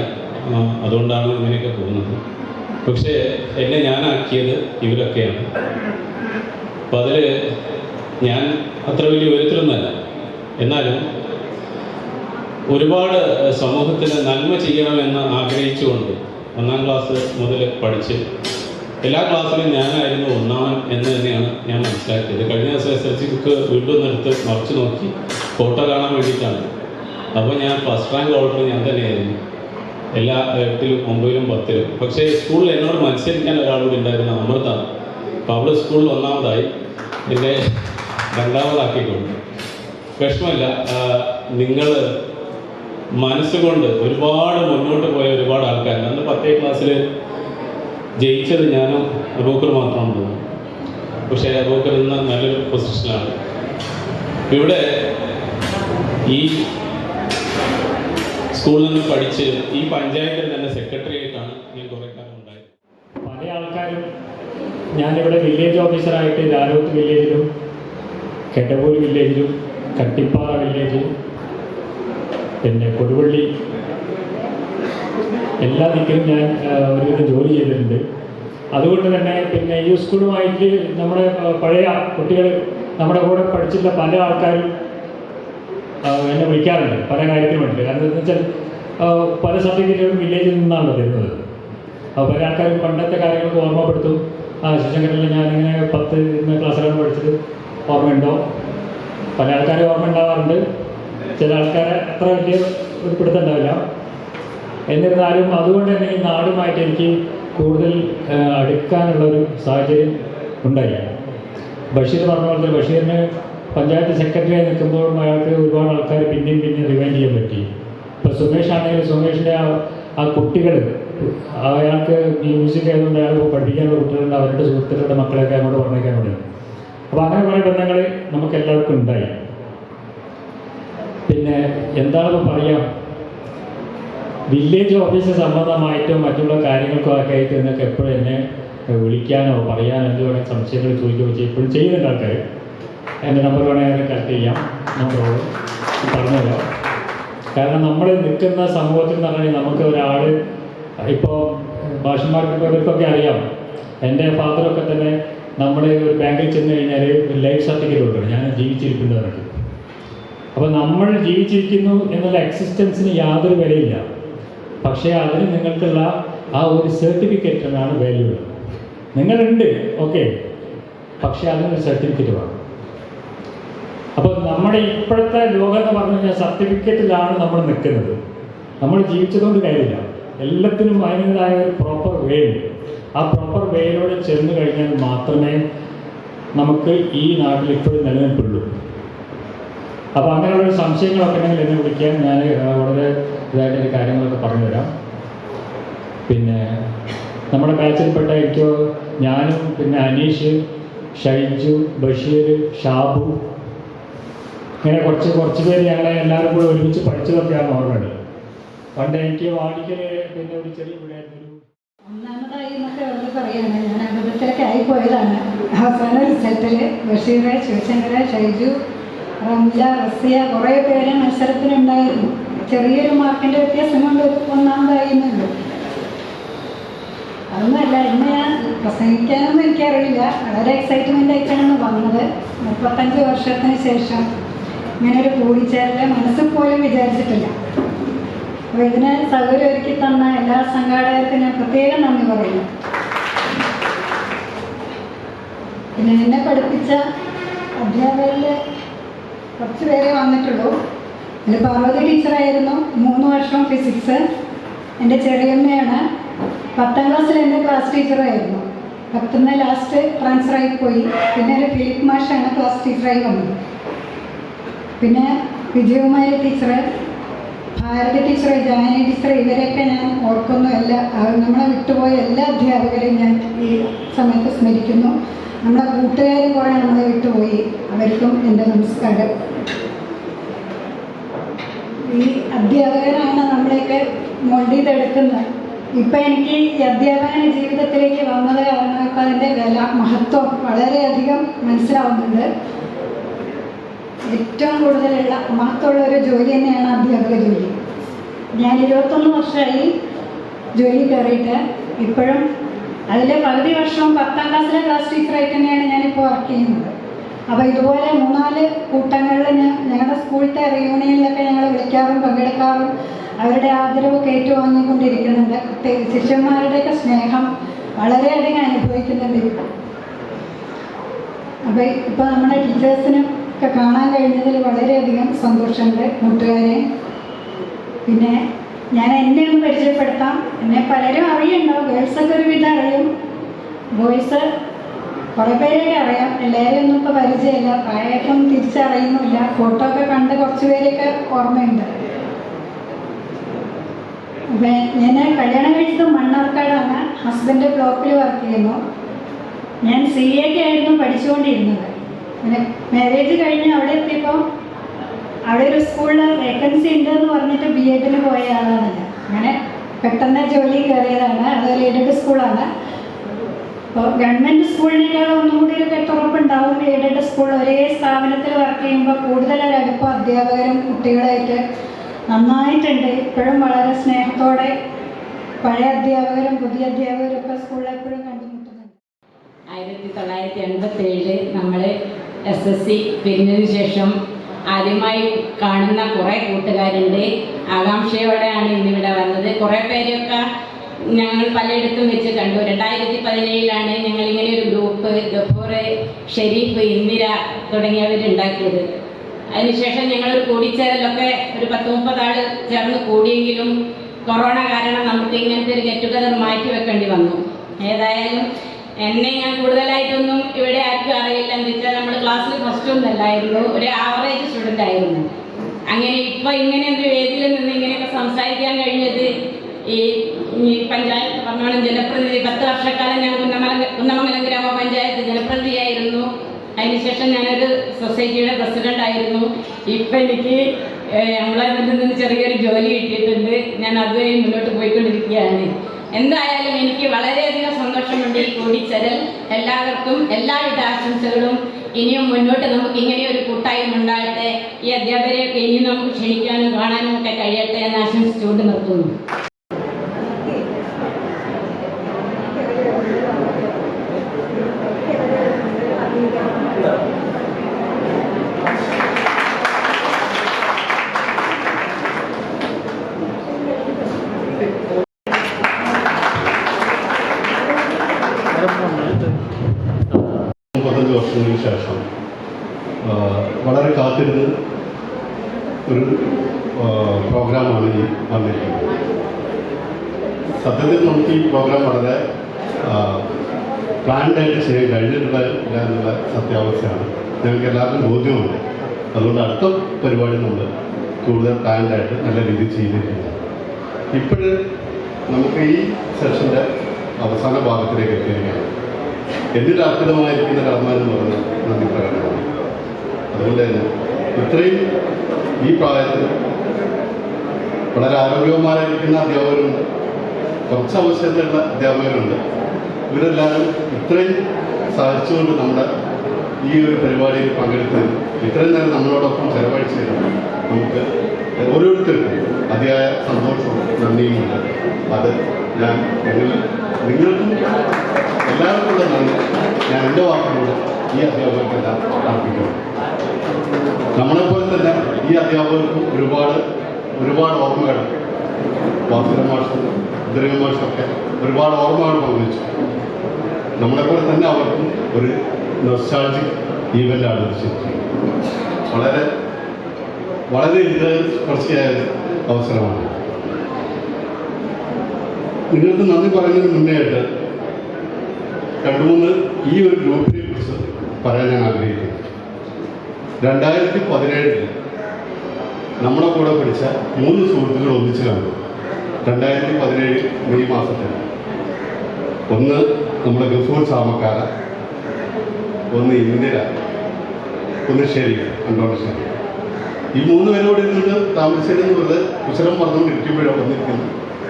അതുകൊണ്ടാണ് ഇങ്ങനെയൊക്കെ പോകുന്നത്. പക്ഷേ എന്നെ ഞാനാക്കിയത് ഇവരൊക്കെയാണ്. അപ്പം അതിൽ ഞാൻ അത്ര വലിയ ഉയരത്തിലൊന്നുമല്ല, എന്നാലും ഒരുപാട് സമൂഹത്തിന് നന്മ ചെയ്യണമെന്ന് ആഗ്രഹിച്ചുകൊണ്ട് 1ാം ക്ലാസ് മുതൽ പഠിച്ച് എല്ലാ ക്ലാസ്സിലും ഞാനായിരുന്നു ഒന്നാമൻ എന്ന് തന്നെയാണ് ഞാൻ മനസ്സിലാക്കിയത്. കഴിഞ്ഞ ദിവസം SSLC ബുക്ക് വീണ്ടും എടുത്ത് മറിച്ച് നോക്കി ഫോട്ടോ കാണാൻ വേണ്ടിയിട്ടാണ്. അപ്പോൾ ഞാൻ ഫസ്റ്റ് റാങ്ക് ഹോൾഡർ ഞാൻ തന്നെയായിരുന്നു, എല്ലാ 8ലും 9ലും 10ലും. പക്ഷേ സ്കൂളിൽ എന്നോട് മത്സരിക്കാൻ ഒരാളോട് ഉണ്ടായിരുന്ന അമൃതാണ്. അപ്പോൾ അവിടെ സ്കൂളിൽ 1ാമതായി എന്നെ 2ാമതാക്കിയിട്ടുണ്ട്. വിഷമമില്ല, നിങ്ങൾ മനസ്സുകൊണ്ട് ഒരുപാട് മുന്നോട്ട് പോയ ഒരുപാട് ആൾക്കാരുണ്ട്. അന്ന് 10th ക്ലാസ്സിൽ ജയിച്ചത് ഞാനും അബൂക്കർ മാത്രമാണ്. പക്ഷേ അബൂക്കർ ഇന്ന് നല്ലൊരു പൊസിഷനിലാണ്. ഇവിടെ ഈ സ്കൂളിൽ നിന്ന് പഠിച്ച് ഈ പഞ്ചായത്തിൽ തന്നെ സെക്രട്ടറി ആയിട്ടാണ് ഞാൻ കുറേ കാലം ഉണ്ടായത്. പല ആൾക്കാരും ഞാനിവിടെ വില്ലേജ് ഓഫീസറായിട്ട് ദാരോത്ത് വില്ലേജിലും കെട്ടപൂർ വില്ലേജിലും കട്ടിപ്പാറ വില്ലേജ് പിന്നെ കൊടുവള്ളി എല്ലാ ദിക്കിലും ഞാൻ ഒരുവിധം ജോലി ചെയ്തിട്ടുണ്ട്. അതുകൊണ്ട് തന്നെ പിന്നെ ഈ സ്കൂളുമായിട്ട് നമ്മുടെ പഴയ കുട്ടികൾ നമ്മുടെ കൂടെ പഠിച്ചിട്ടുള്ള പല ആൾക്കാരും എന്നെ വിളിക്കാറുണ്ട് പല കാര്യത്തിനും വേണ്ടി. കാരണം എന്താണെന്ന് വെച്ചാൽ പല സർട്ടിഫിക്കറ്റുകളും വില്ലേജിൽ നിന്നാണ് തരുന്നത്. അപ്പോൾ പല ആൾക്കാരും പണ്ടത്തെ കാര്യങ്ങൾക്ക് ഓർമ്മപ്പെടുത്തും. ശിവശങ്കറിൽ ഞാനിങ്ങനെ 10 ക്ലാസ്സിലാണ് പഠിച്ചത്, ഓർമ്മയുണ്ടോ? പല ആൾക്കാരെ ഓർമ്മ ഉണ്ടാവാറുണ്ട്, ചില ആൾക്കാരെ അത്ര വലിയ ഒരു പിടുത്തുണ്ടാവില്ല. എന്നിരുന്നാലും അതുകൊണ്ട് തന്നെ ഈ നാടുമായിട്ട് എനിക്ക് കൂടുതൽ അടുക്കാനുള്ളൊരു സാഹചര്യം ഉണ്ടായി. ബഷീർ പറഞ്ഞ പോലെ ബഷീറിന് പഞ്ചായത്ത് സെക്രട്ടറിയായി നിൽക്കുമ്പോഴും അയാൾക്ക് ഒരുപാട് ആൾക്കാർ പിന്നെയും റിവൈൻഡ് ചെയ്യാൻ പറ്റി. ഇപ്പോൾ സുമേഷ് ആണെങ്കിലും സുമേഷിൻ്റെ ആ കുട്ടികൾ, അയാൾക്ക് മ്യൂസിക് ആയതുകൊണ്ട് അയാൾ പഠിപ്പിക്കാനുള്ള കുട്ടികളുണ്ട്, അവരുടെ സുഹൃത്തുക്കളുടെ മക്കളെയൊക്കെ അങ്ങോട്ട് പറഞ്ഞേക്കാൻ തുടങ്ങി. അപ്പോൾ അങ്ങനെ കുറേ ബന്ധങ്ങൾ നമുക്ക് എല്ലാവർക്കും ഉണ്ടായി. പിന്നെ എന്താണെന്ന് പറയാം, വില്ലേജ് ഓഫീസ് സംബന്ധമായിട്ടും മറ്റുള്ള കാര്യങ്ങൾക്കും ഒക്കെ ആയിട്ട് നിങ്ങൾക്ക് എപ്പോഴും എന്നെ വിളിക്കാനോ പറയാനോ എന്ത് വേണമെങ്കിൽ സംശയങ്ങൾ ചോദിക്കുകയോ എപ്പോഴും ചെയ്യുന്നുണ്ട് ആൾക്കാർ. എൻ്റെ നമ്പർ വേണമെങ്കിൽ കറക്റ്റ് ചെയ്യാം, നമ്പറോട് പറഞ്ഞല്ലോ. കാരണം നമ്മൾ നിൽക്കുന്ന സമൂഹത്തിൽ എന്ന് പറഞ്ഞാൽ നമുക്ക് ഒരാൾ ഇപ്പോൾ ഭാഷമാർക്ക് ഇവർക്കൊക്കെ അറിയാം. എൻ്റെ ഫാദറൊക്കെ തന്നെ നമ്മൾ ഒരു ബാങ്കിൽ ചെന്ന് കഴിഞ്ഞാൽ ഒരു ലൈഫ് സർട്ടിഫിക്കറ്റ് കൊടുക്കണം, ഞാൻ ജീവിച്ചിരിക്കുന്നത് പറഞ്ഞിട്ട്. അപ്പോൾ നമ്മൾ ജീവിച്ചിരിക്കുന്നു എന്നുള്ള എക്സിസ്റ്റൻസിന് യാതൊരു വിലയില്ല. പക്ഷേ അതിന് നിങ്ങൾക്കുള്ള ആ ഒരു സർട്ടിഫിക്കറ്റിനാണ് വാല്യൂ ഉള്ളത്. നിങ്ങളുണ്ട്, ഓക്കെ, പക്ഷേ അതിനൊരു സർട്ടിഫിക്കറ്റ് വേണം. അപ്പോൾ നമ്മുടെ ഇപ്പോഴത്തെ ലോകം എന്ന് പറഞ്ഞു കഴിഞ്ഞാൽ സർട്ടിഫിക്കറ്റിലാണ് നമ്മൾ നിൽക്കുന്നത്. നമ്മൾ ജീവിച്ചതുകൊണ്ട് കാര്യമില്ല, എല്ലാത്തിനും അതിൻ്റെതായ ഒരു പ്രോപ്പർ വേ ഉണ്ട്. ആ പ്രോപ്പർ വേയിലൂടെ ചെന്ന് കഴിഞ്ഞാൽ മാത്രമേ നമുക്ക് ഈ നാട്ടിൽ ഇപ്പോഴും നിലനിൽപ്പുള്ളൂ. അപ്പോൾ അങ്ങനെയുള്ളൊരു സംശയങ്ങളൊക്കെ ഉണ്ടെങ്കിൽ എന്നെ വിളിക്കാൻ ഞാൻ വളരെ ഇതായിട്ട് കാര്യങ്ങളൊക്കെ പറഞ്ഞുതരാം. പിന്നെ നമ്മുടെ ബാച്ചിൽപ്പെട്ട എനിക്ക് ഞാനും പിന്നെ അനീഷ്, ഷൈജു, ബഷീർ, ഷാബു, ഇങ്ങനെ കുറച്ച് പേര് ഞങ്ങളെ എല്ലാവരും കൂടെ ഒരുമിച്ച് പഠിച്ചതൊക്കെയാണ് ഓർമ്മയുണ്ട്. പണ്ട് എനിക്ക് വാടിക്കൽ പിന്നെ ഒരു ചെറിയ വീടായിരുന്നു. ഒന്നാമതായി എന്നൊക്കെ വെറുതെ പറയുകയാണ്, ഞാൻ അബദ്ധത്തിലൊക്കെ ആയിപ്പോയതാണ്. അവസാന റിസൾട്ടിൽ ബഷീർ, ശിവശങ്കര, ഷൈജു, റംല, റസിയ കുറേ പേര് മത്സരത്തിനുണ്ടായിരുന്നു. ചെറിയൊരു മാർക്കിൻ്റെ വ്യത്യാസം കൊണ്ട് ഒന്നാമതായിരുന്നുള്ളൂ. അതൊന്നുമല്ല, ഇന്ന് ഞാൻ പ്രസംഗിക്കാനൊന്നും എനിക്കറിയില്ല. വളരെ എക്സൈറ്റ്മെൻ്റ് ആയിട്ടാണ് വന്നത്. 35 വർഷത്തിന് ശേഷം ഇങ്ങനൊരു കൂടിച്ചേരൽ മനസ്സിൽ പോലും വിചാരിച്ചിട്ടില്ല. അപ്പോൾ ഇതിന് സൗകര്യം ഒരുക്കി തന്ന എല്ലാ സംഘാടകർക്കും ഞാൻ പ്രത്യേകം നന്ദി പറയുന്നു. പിന്നെ എന്നെ പഠിപ്പിച്ച അധ്യാപകരിൽ കുറച്ച് പേരെ വന്നിട്ടുള്ളൂ. അതിൽ പാർവതി ടീച്ചറായിരുന്നു 3 വർഷം ഫിസിക്സ്. എൻ്റെ ചെറിയമ്മയാണ് 10ാം ക്ലാസ്സിൽ എൻ്റെ ക്ലാസ് ടീച്ചറായിരുന്നു. 10th ലാസ്റ്റ് ട്രാൻസ്ഫർ ആയിപ്പോയി. പിന്നെ ഒരു ഫിലിപ്പ് മാഷാണ് ക്ലാസ് ടീച്ചറായി വന്നത്. പിന്നെ Vijayakumari teacher, Bharathi teacher, Janaki teacher, ഇവരെയൊക്കെ ഞാൻ ഓർക്കുന്നു. നമ്മളെ വിട്ടുപോയ എല്ലാ അധ്യാപകരെയും ഞാൻ ഈ സമയത്ത് സ്മരിക്കുന്നു. നമ്മുടെ കൂട്ടുകാരും കുറേ നമ്മളെ വിട്ടുപോയി, അവർക്കും എൻ്റെ നമസ്കാരം. ഈ അധ്യാപകരാണ് നമ്മളെയൊക്കെ മോൾഡ് ചെയ്തെടുക്കുന്നത്. ഇപ്പം എനിക്ക് ഈ അധ്യാപന ജീവിതത്തിലേക്ക് വന്നത് കാരണമൊക്കെ അതിൻ്റെ മഹത്വം വളരെയധികം മനസ്സിലാവുന്നുണ്ട്. ഏറ്റവും കൂടുതലുള്ള മഹത്വമുള്ള ഒരു ജോലി തന്നെയാണ് അധ്യാപക ജോലി. ഞാൻ 21 വർഷമായി ജോലി കയറിയിട്ട്. ഇപ്പോഴും അതിലെ പകുതി വർഷവും 10ാം ക്ലാസ്സിലെ ക്ലാസ് ടീച്ചറായിട്ട് തന്നെയാണ് ഞാനിപ്പോൾ വർക്ക് ചെയ്യുന്നത്. അപ്പോൾ ഇതുപോലെ 3-4 കൂട്ടങ്ങളിൽ ഞങ്ങളുടെ സ്കൂളിലത്തെ റിയൂണിയനിലൊക്കെ ഞങ്ങൾ വിളിക്കാറും പങ്കെടുക്കാറും അവരുടെ ആദരവൊക്കെ ഏറ്റുവാങ്ങിക്കൊണ്ടിരിക്കുന്നുണ്ട്. ശിഷ്യന്മാരുടെയൊക്കെ സ്നേഹം വളരെയധികം അനുഭവിക്കുന്നുണ്ട്. അപ്പോൾ ഇപ്പോൾ നമ്മുടെ ടീച്ചേഴ്സിനും ഒക്കെ കാണാൻ കഴിഞ്ഞതിൽ വളരെയധികം സന്തോഷമുണ്ട്. കൂട്ടുകാരെ, പിന്നെ ഞാൻ എന്നെ ഒന്ന് പരിചയപ്പെടുത്താം. എന്നെ പലരും അറിയുണ്ടാവും, ഗേൾസൊക്കെ ഒരുവിധം അറിയും, ബോയ്സ് കുറേ പേരെയൊക്കെ അറിയാം. എല്ലാവരെയും ഒന്നും ഇപ്പോൾ പരിചയമില്ല, പ്രായമൊക്കെ ഒന്നും തിരിച്ചറിയുന്നില്ല. ഫോട്ടോ ഒക്കെ കണ്ട് കുറച്ച് പേരെയൊക്കെ ഓർമ്മയുണ്ട്. അപ്പം ഞാൻ കല്യാണം കഴിച്ചത് മണ്ണാർക്കാടാണ്. ഹസ്ബൻഡ് ബ്ലോക്കിൽ വർക്ക് ചെയ്യുന്നു. ഞാൻ CA ആയിരുന്നു പഠിച്ചുകൊണ്ടിരുന്നത്. പിന്നെ മാരേജ് കഴിഞ്ഞ് അവിടെ എത്തിയപ്പോൾ അവിടെ ഒരു സ്കൂളിൽ വേക്കൻസി ഉണ്ടെന്ന് പറഞ്ഞിട്ട് B.Ed പോയ ആളാണ് ഞാൻ. അങ്ങനെ പെട്ടെന്ന് ജോലി കയറിയതാണ്. അതൊരു എയ്ഡഡ് സ്കൂളാണ്. അപ്പോൾ ഗവൺമെൻറ് സ്കൂളിനേക്കാളും ഒന്നും കൂടി ഒരു കെട്ടുറപ്പുണ്ടാവും. എയ്ഡഡ് സ്കൂൾ ഒരേ സ്ഥാപനത്തിൽ വർക്ക് ചെയ്യുമ്പോൾ കൂടുതലൊരടുപ്പം അധ്യാപകരും കുട്ടികളായിട്ട് നന്നായിട്ടുണ്ട്. ഇപ്പോഴും വളരെ സ്നേഹത്തോടെ പഴയ അധ്യാപകരും പുതിയ അധ്യാപകരും ഒക്കെ സ്കൂളിൽ എപ്പോഴും കണ്ടുമുട്ടുന്നുണ്ട്. 1987 നമ്മൾ SSC പിരിഞ്ഞതിന് ശേഷം ആദ്യമായി കാണുന്ന കുറേ കൂട്ടുകാരുണ്ട്. ആകാംക്ഷയോടെയാണ് ഇന്നിവിടെ വന്നത്. കുറേ പേരൊക്കെ ഞങ്ങൾ പലയിടത്തും വെച്ച് കണ്ടു. 2017 ഞങ്ങളിങ്ങനെ ഒരു ഗ്രൂപ്പ് ഗഫൂർ, ഷെരീഫ്, ഇന്ദിര തുടങ്ങിയവരുണ്ടാക്കിയത്. അതിനുശേഷം ഞങ്ങളൊരു കൂടിച്ചേരലൊക്കെ ഒരു 10-30 ആൾ ചേർന്ന് കൂടിയെങ്കിലും കൊറോണ കാരണം നമുക്ക് ഇങ്ങനത്തെ ഒരു ഗെറ്റ് ടുഗദർ മാറ്റി വെക്കേണ്ടി വന്നു. ഏതായാലും എന്നെ ഞാൻ കൂടുതലായിട്ടൊന്നും ഇവിടെ ആർക്കും അറിയില്ല. എന്ന് വെച്ചാൽ നമ്മൾ ക്ലാസ്സിൽ ഫസ്റ്റ് ഒന്നല്ലായിരുന്നു, ഒരു ആവറേജ് സ്റ്റുഡൻ്റ് ആയിരുന്നു. അങ്ങനെ ഇപ്പോൾ ഇങ്ങനെ ഒരു വേദിയിൽ നിന്ന് ഇങ്ങനെയൊക്കെ സംസാരിക്കാൻ കഴിഞ്ഞത് ഈ പഞ്ചായത്ത് പറഞ്ഞോളം ജനപ്രതിനിധി 10 വർഷക്കാലം ഞാൻ കുന്നമംഗലം ഗ്രാമപഞ്ചായത്ത് ജനപ്രതിനിധിയായിരുന്നു. അതിനുശേഷം ഞാനൊരു സൊസൈറ്റിയുടെ പ്രസിഡന്റ് ആയിരുന്നു. ഇപ്പം എനിക്ക് എംപ്ലോയ്മെന്റിൽ നിന്ന് ചെറിയൊരു ജോലി കിട്ടിയിട്ടുണ്ട്. ഞാൻ അതുവരെ മുന്നോട്ട് പോയിക്കൊണ്ടിരിക്കുകയാണ്. എന്തായാലും എനിക്ക് വളരെയധികം സന്തോഷമുണ്ട് ഈ കൂടിച്ചേരൽ. എല്ലാവർക്കും എല്ലാവിധ ആശംസകളും. ഇനിയും മുന്നോട്ട് നമുക്ക് ഇങ്ങനെ ഒരു കൂട്ടായ്മ ഉണ്ടാകട്ടെ. ഈ അധ്യാപകരെയൊക്കെ ഇനിയും നമുക്ക് ക്ഷണിക്കാനും കാണാനും ഒക്കെ കഴിയട്ടെ എന്ന് ആശംസിച്ചുകൊണ്ട് നിർത്തുന്നു. വർഷങ്ങൾക്ക് ശേഷം വളരെ കാത്തിരുന്ന് ഒരു പ്രോഗ്രാമാണ് ഈ വന്നിരിക്കുന്നത്. സത്യത്തിൽ നമുക്ക് ഈ പ്രോഗ്രാം വളരെ പ്ലാൻഡായിട്ട് ചെയ്യാൻ കഴിഞ്ഞിട്ടില്ല എന്നുള്ള സത്യാവസ്ഥയാണ് ഞങ്ങൾക്ക് എല്ലാവർക്കും ബോധ്യമുണ്ട്. അതുകൊണ്ട് അടുത്ത പരിപാടി നമ്മൾ കൂടുതൽ പ്ലാൻഡായിട്ട് നല്ല രീതിയിൽ ചെയ്തിട്ടുണ്ട്. ഇപ്പോഴ് നമുക്ക് ഈ സെഷൻ്റെ അവസാന ഭാഗത്തിലേക്ക് എത്തിയിരിക്കുകയാണ്. എന്നിട്ട് അർപ്പിതമായിരിക്കുന്ന കടമ എന്ന് പറഞ്ഞ നന്ദി പ്രകടനമാണ്. അതുകൊണ്ട് തന്നെ ഇത്രയും ഈ പ്രായത്തിൽ വളരെ ആരോഗ്യവന്മാരായിരിക്കുന്ന അധ്യാപകരുണ്ട്, കുറച്ച് അവസരത്തിലുള്ള അധ്യാപകരുണ്ട്. ഇവരെല്ലാവരും ഇത്രയും സഹായിച്ചുകൊണ്ട് നമ്മുടെ ഈ ഒരു പരിപാടിയിൽ പങ്കെടുത്തതിന് ഇത്രയും നേരം നമ്മളോടൊപ്പം ചെലവഴിച്ചതിന് നമുക്ക് ഓരോരുത്തർക്കും അതിയായ സന്തോഷവും നന്ദിയുമുണ്ട്. അത് ഞാൻ നിങ്ങൾക്കും എല്ലാവർക്കുള്ള നന്ദി ഞാൻ എൻ്റെ വാക്കിലൂടെ ഈ അധ്യാപകർക്കെല്ലാം അർപ്പിക്കുന്നു. നമ്മളെപ്പോലെ തന്നെ ഈ അധ്യാപകർക്കും ഒരുപാട് ഓർമ്മകൾ വാസുദേവ മാഷും ഉദ്രവ മാഷൊക്കെ ഒരുപാട് ഓർമ്മകൾ പങ്കുവച്ചു. നമ്മളെപ്പോലെ തന്നെ അവർക്കും ഒരു നൊസ്റ്റാൾജിക് ഈവൻ്റാണ് ശരിക്കും. വളരെ ഇൻട്രസ്റ്റിയായ അവസരമാണ്. നിങ്ങൾക്ക് നന്ദി പറയുന്നതിന് മുന്നേയായിട്ട് 2-3 ഈ ഒരു ഗ്രൂപ്പിനെ കുറിച്ച് പറയാൻ ഞാൻ ആഗ്രഹിക്കുന്നു. 2017 നമ്മുടെ കൂടെ പഠിച്ച 3 സുഹൃത്തുക്കൾ ഒന്നിച്ച് കണ്ടു. 2017 മെയ് മാസത്തിൽ ഒന്ന് നമ്മുടെ ഗഫൂർ ചാമക്കാര, ഒന്ന് ഇന്ദിര, ഒന്ന് ഷെരീഫ്, അണ്ടോണശ്ശേരി. ഈ 3 പേരോട് ഇരുന്നിട്ട് താമരശ്ശേരി എന്നുള്ളത് കുശലം പറഞ്ഞുകൊണ്ടിരിക്കുമ്പോഴോ വന്നിരിക്കുന്ന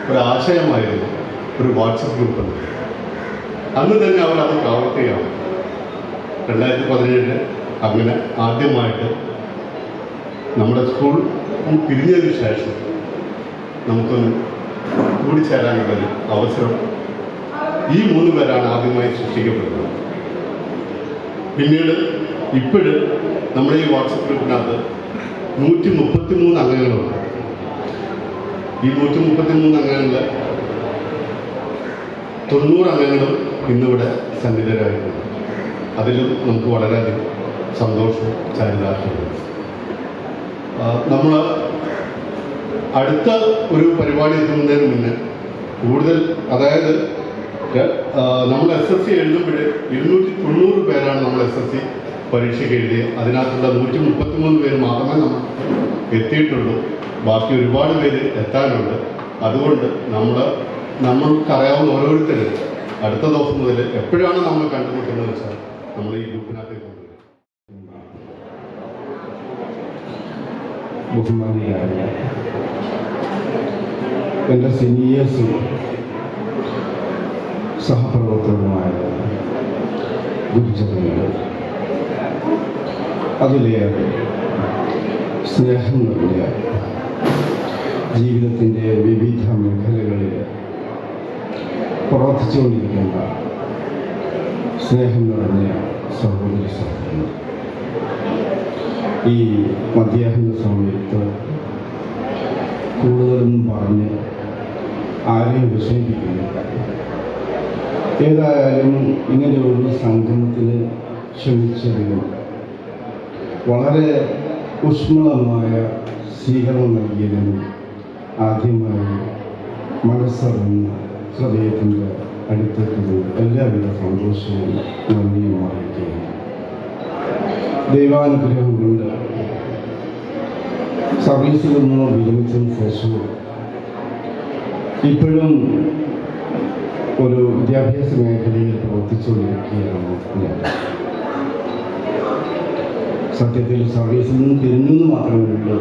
ഒരാശയമായിരുന്നു ഒരു വാട്സപ്പ് ഗ്രൂപ്പ്. അന്ന് തന്നെ അവർ അത് പ്രാവർത്തികമാണ്. 2017 അങ്ങനെ ആദ്യമായിട്ട് നമ്മുടെ സ്കൂൾ പിരിഞ്ഞതിന് ശേഷം നമുക്കൊന്ന് കൂടിച്ചേരാനുള്ളൊരു അവസരം ഈ 3 പേരാണ് ആദ്യമായി സൃഷ്ടിക്കപ്പെടുന്നത്. പിന്നീട് ഇപ്പോഴും നമ്മുടെ ഈ വാട്സപ്പ് ഗ്രൂപ്പിനകത്ത് 133 അംഗങ്ങളുണ്ട്. ഈ 133 അംഗങ്ങളിൽ 90 അംഗങ്ങളും ഇന്നിവിടെ സന്നിധരായിരുന്നു. അതിലും നമുക്ക് വളരെയധികം സന്തോഷവും ചാരിതാർത്ഥ്യവും. നമ്മൾ അടുത്ത ഒരു പരിപാടി എത്തുന്നതിന് മുന്നേ കൂടുതൽ, അതായത് നമ്മൾ SSC എഴുതുമ്പോൾ 290 പേരാണ് നമ്മൾ SSC പരീക്ഷയ്ക്ക് എഴുതിയത്. അതിനകത്തുള്ള 133 പേര് മാത്രമേ നമുക്ക് എത്തിയിട്ടുള്ളൂ. ബാക്കി ഒരുപാട് പേര് എത്താനുണ്ട്. അതുകൊണ്ട് നമ്മൾക്കറിയാവുന്ന ഓരോരുത്തരും അടുത്ത ദിവസം മുതൽ എപ്പോഴാണ് നമ്മൾ കണ്ടുമുട്ടുന്നത് വെച്ചാൽ നമ്മൾ ഈ ഗ്രൂപ്പിനകത്തേക്ക് കൊണ്ടുവരും. ബഹുമാനിയായ എൻ്റെ സീനിയേഴ്സും സഹപ്രവർത്തകരുമായ ഗുരുജനങ്ങൾ, അതിലേറെ സ്നേഹം നിറഞ്ഞ ജീവിതത്തിൻ്റെ വിവിധ മേഖലകളിൽ പ്രവർത്തിച്ചുകൊണ്ടിരിക്കുന്ന സ്നേഹം നിറഞ്ഞ സഹോദരി സഹോദരങ്ങൾ, ഈ മധ്യാഹ്ന സമയത്ത് കൂടുതലൊന്നും പറഞ്ഞ് ആരെയും വിഷമിപ്പിക്കുന്നില്ല. ഏതായാലും ഇങ്ങനെയൊരു സംഗമത്തിന് ക്ഷണിച്ചതിനും വളരെ ഊഷ്മളമായ സ്വീകരണം നൽകിയതിനും ആദ്യമായി മനസ്സറിഞ്ഞ ഹൃദയത്തിൻ്റെ അടുത്തെത്തുന്നു എല്ലാവിധ സന്തോഷവും നന്ദിയും അറിയിക്കുകയാണ്. ദൈവാനുഗ്രഹം കൊണ്ട് സർവീസിൽ നിന്ന് വിരമിച്ചതിന് ശേഷവും ഇപ്പോഴും ഒരു വിദ്യാഭ്യാസ മേഖലയിൽ പ്രവർത്തിച്ചുകൊണ്ടിരിക്കുകയാണ് ഞാൻ. സത്യത്തിൽ സർവീസിൽ നിന്ന് തിരിഞ്ഞെന്ന് മാത്രമേ ഉള്ളൂ,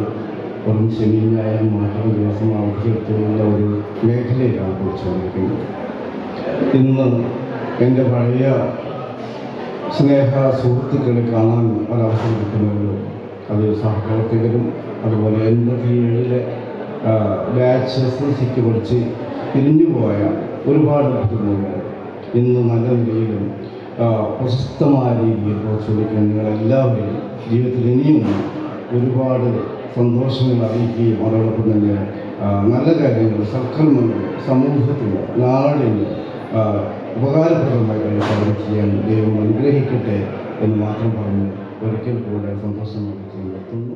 വെറും ശനിയും ഞായറും മാത്രം ദിവസം അവധിയെടുത്തുള്ള ഒരു മേഖലയിലാണ് കുറിച്ചുകൊണ്ടിരിക്കുന്നത്. ഇന്ന് എൻ്റെ പഴയ സ്നേഹ സുഹൃത്തുക്കളെ കാണാൻ ഒരവസരം കിട്ടുന്നുള്ളൂ. അത് സഹപ്രവർത്തകരും അതുപോലെ 87 ബാച്ച് SSLCക്ക് പഠിച്ച് പിരിഞ്ഞുപോയ ഒരുപാട് കുടുംബങ്ങൾ ഇന്ന് നല്ല നിലയിലും പ്രശസ്തമായ രീതിയിൽ പ്രോത്സാഹിക്കാൻ നിങ്ങളെല്ലാവരെയും ജീവിതത്തിൽ ഇനിയും ഒരുപാട് സന്തോഷങ്ങൾ അറിയിക്കുകയും അതോടൊപ്പം തന്നെ നല്ല കാര്യങ്ങൾ സൽക്കർമ്മങ്ങൾ സമൂഹത്തിന് നാടിന് ഉപകാരപ്രദമായി പ്രവർത്തനം ചെയ്യാൻ ദൈവം അനുഗ്രഹിക്കട്ടെ എന്ന് മാത്രം പറഞ്ഞ് ഒരിക്കൽ കൂടെ സന്തോഷം നിർത്തുന്നു.